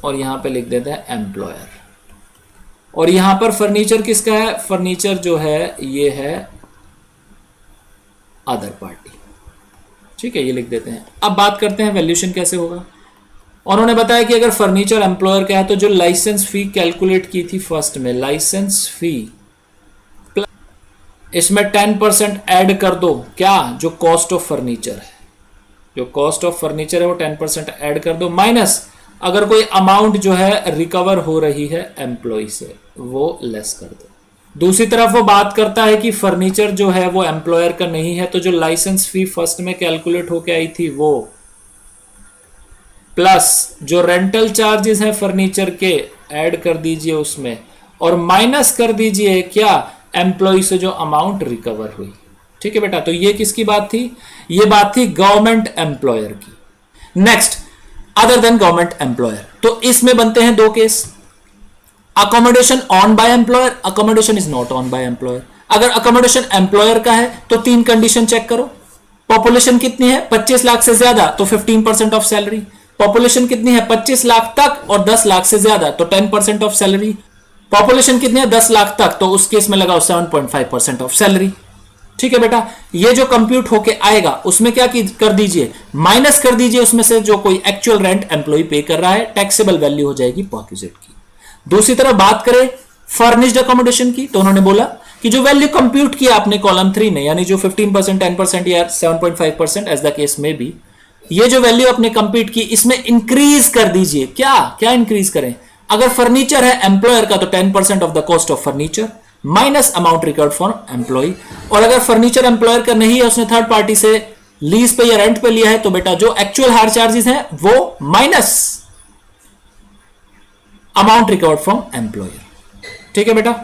और यहां पे लिख देते हैं एम्प्लॉयर। और यहां पर फर्नीचर किसका है, फर्नीचर जो है ये है अदर पार्टी। ठीक है, ये लिख देते हैं। अब बात करते हैं वैल्यूएशन कैसे होगा। उन्होंने बताया कि अगर फर्नीचर एम्प्लॉयर का है तो जो लाइसेंस फी कैलकुलेट की थी फर्स्ट में, लाइसेंस फी इसमें 10% ऐड कर दो, क्या, जो कॉस्ट ऑफ फर्नीचर है, जो कॉस्ट ऑफ फर्नीचर है वो 10% ऐड कर दो, माइनस अगर कोई अमाउंट जो है रिकवर हो रही है एम्प्लॉय से वो लेस कर दो। दूसरी तरफ वो बात करता है कि फर्नीचर जो है वो एम्प्लॉयर का नहीं है, तो जो लाइसेंस फी फर्स्ट में कैलकुलेट होके आई थी वो, प्लस जो रेंटल चार्जेस हैं फर्नीचर के ऐड कर दीजिए उसमें, और माइनस कर दीजिए क्या, एम्प्लॉय से जो अमाउंट रिकवर हुई। ठीक है बेटा। तो ये किसकी बात थी, ये बात थी गवर्नमेंट एम्प्लॉयर की। Next, other than government employer, तो इसमें बनते हैं दो case, accommodation on by employer, accommodation is not on by employer. अगर अकोमोडेशन एम्प्लॉयर का है तो तीन कंडीशन चेक करो, पॉपुलेशन कितनी है 25 लाख से ज्यादा तो 15% ऑफ सैलरी, पॉपुलेशन कितनी है 25 लाख तक और 10 लाख से ज्यादा तो 10% ऑफ सैलरी, पॉपुलेशन कितनी है 10 लाख तक तो उस केस में लगाओ 7.5% ऑफ सैलरी। ठीक है बेटा। ये जो कंप्यूट होके आएगा उसमें क्या कर दीजिए, माइनस कर दीजिए उसमें से जो कोई एक्चुअल रेंट एम्प्लॉय पे कर रहा है, टैक्सेबल वैल्यू हो जाएगी परक्विजिट की। दूसरी तरफ बात करें फर्निश्ड अकोमोडेशन की, तो उन्होंने बोला कि जो वैल्यू कंप्यूट किया आपने कॉलम 3 में, यानी जो 15%, 10% या 7.5% एज द केस में भी, ये जो वैल्यू आपने कंप्यूट की इसमें इंक्रीज कर दीजिए। क्या क्या इंक्रीज करें? अगर फर्नीचर है एम्प्लॉयर का तो 10% of the cost of furniture minus amount record for employee, और अगर फर्नीचर एम्प्लॉयर का नहीं है, उसने थर्ड पार्टी से लीज पे या रेंट पे लिया है, तो बेटा जो एक्चुअल हायर चार्जेस हैं वो minus amount record from employer. ठीक है बेटा।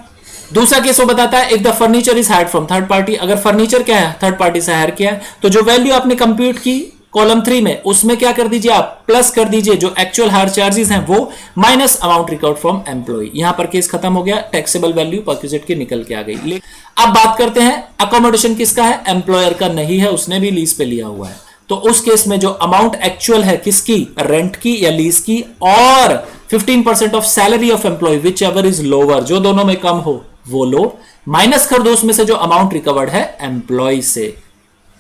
दूसरा केस वो बताता है if the furniture is hired from third party, अगर फर्नीचर क्या है थर्ड पार्टी से हायर किया है, तो जो वैल्यू आपने कंप्यूट की कॉलम 3 में उसमें क्या कर दीजिए आप प्लस कर दीजिए जो एक्चुअल हायर चार्जेस हैं वो minus amount record from employ. यहां पर केस खत्म हो गया, टैक्सेबल वैल्यू परक्विजिट की निकल के आ गई। अब बात करते हैं अकोमोडेशन किसका है? एम्प्लॉयर का नहीं है, उसने भी लीज पे लिया हुआ है। तो उस केस में जो अमाउंट एक्चुअल है किसकी? रेंट की या लीज की, और 15% of salary of employee whichever is lower, जो दोनों में कम हो वो लो, माइनस कर दो उसमें से जो अमाउंट रिकवर्ड है एम्प्लॉय से।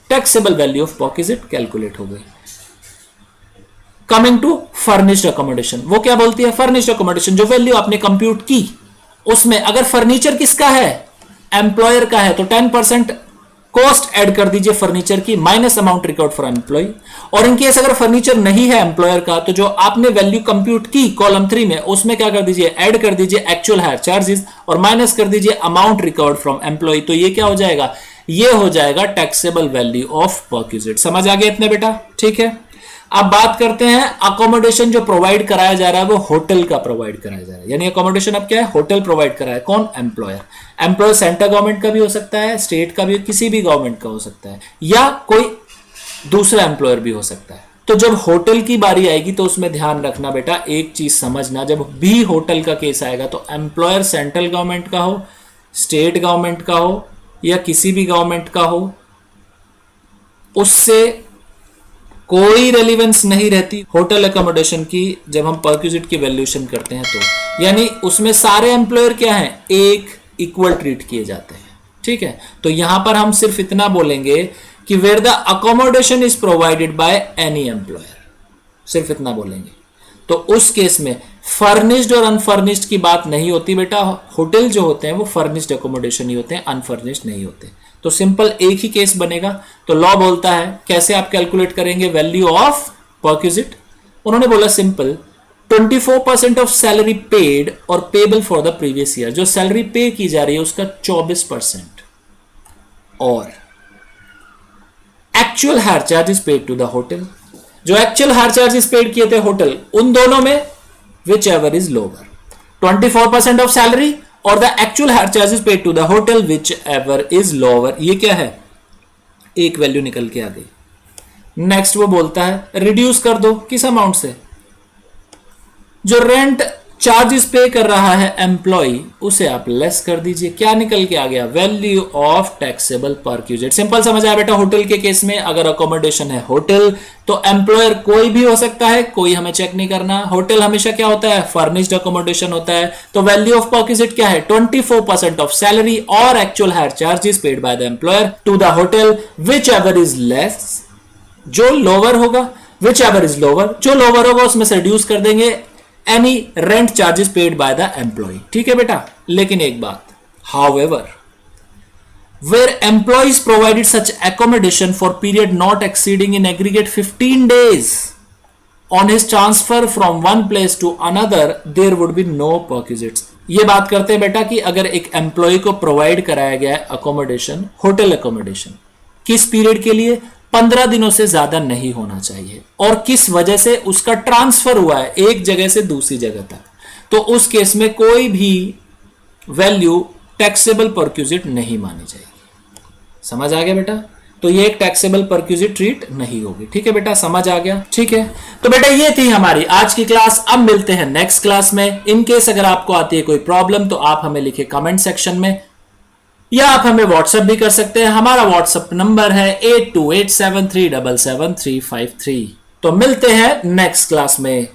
Taxable value of perquisite calculate हो गई। कमिंग टू फर्निश्ड अकोमोडेशन, वो क्या बोलती है? फर्निश्ड अकोमोडेशन जो वैल्यू आपने कंप्यूट की उसमें अगर फर्नीचर किसका है? एम्प्लॉयर का है, तो 10% कॉस्ट ऐड कर दीजिए फर्नीचर की minus amount record for employee. और इनकेस अगर फर्नीचर नहीं है एम्प्लॉयर का, तो जो आपने वैल्यू कंप्यूट की कॉलम 3 में उसमें क्या कर दीजिए? ऐड कर दीजिए एक्चुअल हायर चार्जेस और माइनस कर दीजिए अमाउंट रिकवर्ड फ्रॉम एम्प्लॉय। तो ये क्या हो जाएगा? ये हो जाएगा टैक्सेबल वैल्यू ऑफ परक्विजिट। समझ आ गया इतने बेटा? ठीक है। अब बात करते हैं अकोमोडेशन जो प्रोवाइड कराया जा रहा है वो होटल का प्रोवाइड कराया जा रहा है, यानी अकोमोडेशन अब क्या है? होटल प्रोवाइड करा है। कौन? एम्प्लॉयर। एम्प्लॉयर सेंट्रल गवर्नमेंट का भी हो सकता है, स्टेट का भी, किसी भी गवर्नमेंट का हो सकता है, या कोई दूसरा एम्प्लॉयर भी हो सकता है। तो जब होटल की बारी आएगी तो उसमें ध्यान रखना बेटा, एक चीज समझना, जब भी होटल का केस आएगा तो एम्प्लॉयर सेंट्रल गवर्नमेंट का हो, स्टेट गवर्नमेंट का हो या किसी भी गवर्नमेंट का हो, उससे कोई रेलिवेंस नहीं रहती होटल अकोमोडेशन की जब हम परक्विजिट की वैल्यूएशन करते हैं तो। यानी उसमें सारे एम्प्लॉयर क्या हैं? एक इक्वल ट्रीट किए जाते हैं। ठीक है। तो यहां पर हम सिर्फ इतना बोलेंगे कि where the accommodation is provided by any employer, सिर्फ इतना बोलेंगे। तो उस केस में फर्निश्ड और अनफर्निश्ड की बात नहीं होती बेटा। होटल जो होते हैं वो फर्निश्ड अकोमोडेशन ही होते हैं, अनफर्निश्ड नहीं होते। तो सिंपल एक ही केस बनेगा। तो लॉ बोलता है कैसे आप कैलकुलेट करेंगे वैल्यू ऑफ परक्विजिट? उन्होंने बोला सिंपल, 24% ऑफ सैलरी पेड और payable for the previous year, जो सैलरी पे की जा रही है उसका 24%, और actual hire charges paid to the hotel, जो एक्चुअल हायर चार्जेस पेड किए थे होटल, उन दोनों में whichever is lower, 24% of salary और the actual hire charges paid to the hotel whichever is lower. ये क्या है? एक वैल्यू निकल के आ गई। नेक्स्ट वो बोलता है रिड्यूस कर दो, किस अमाउंट से? जो रेंट चार्जेस पे कर रहा है एम्प्लॉय उसे आप लेस कर दीजिए। क्या निकल के आ गया? Value of taxable perquisite. Simple समझ आया बेटा। होटल के केस में अगर अकोमोडेशन है होटल तो एम्प्लॉयर कोई भी हो सकता है, कोई हमें चेक नहीं करना। होटल हमेशा क्या होता है? फर्निश्ड अकोमोडेशन होता है। तो वैल्यू ऑफ परक्विजिट क्या है? 24% ऑफ सैलरी और actual hire charges paid by the employer to the hotel whichever is less, जो लोअर होगा, विच एवर इज लोअर, जो लोअर होगा उसमें से रिड्यूस कर देंगे any rent charges paid by the employee. ठीक है बेटा। लेकिन एक बात, however where employees provided such accommodation for period not exceeding in aggregate 15 days on his transfer from one place to another there would be no perquisites. ये बात करते हैं बेटा कि अगर एक एम्प्लॉय को प्रोवाइड कराया गया है अकोमोडेशन, होटल अकोमोडेशन, किस पीरियड के लिए? 15 दिनों से ज्यादा नहीं होना चाहिए, और किस वजह से? उसका ट्रांसफर हुआ है एक जगह से दूसरी जगह तक, तो उस केस में कोई भी वैल्यू टैक्सेबल परक्विजिट नहीं मानी जाएगी। समझ आ गया बेटा? तो ये एक टैक्सेबल परक्विजिट ट्रीट नहीं होगी। ठीक है बेटा, समझ आ गया? ठीक है। तो बेटा ये थी हमारी आज की क्लास। अब मिलते हैं नेक्स्ट क्लास में। इन केस अगर आपको आती है कोई प्रॉब्लम तो आप हमें लिखे कमेंट सेक्शन में, या आप हमें व्हाट्सएप भी कर सकते हैं। हमारा व्हाट्सएप नंबर है 8287377353। तो मिलते हैं नेक्स्ट क्लास में।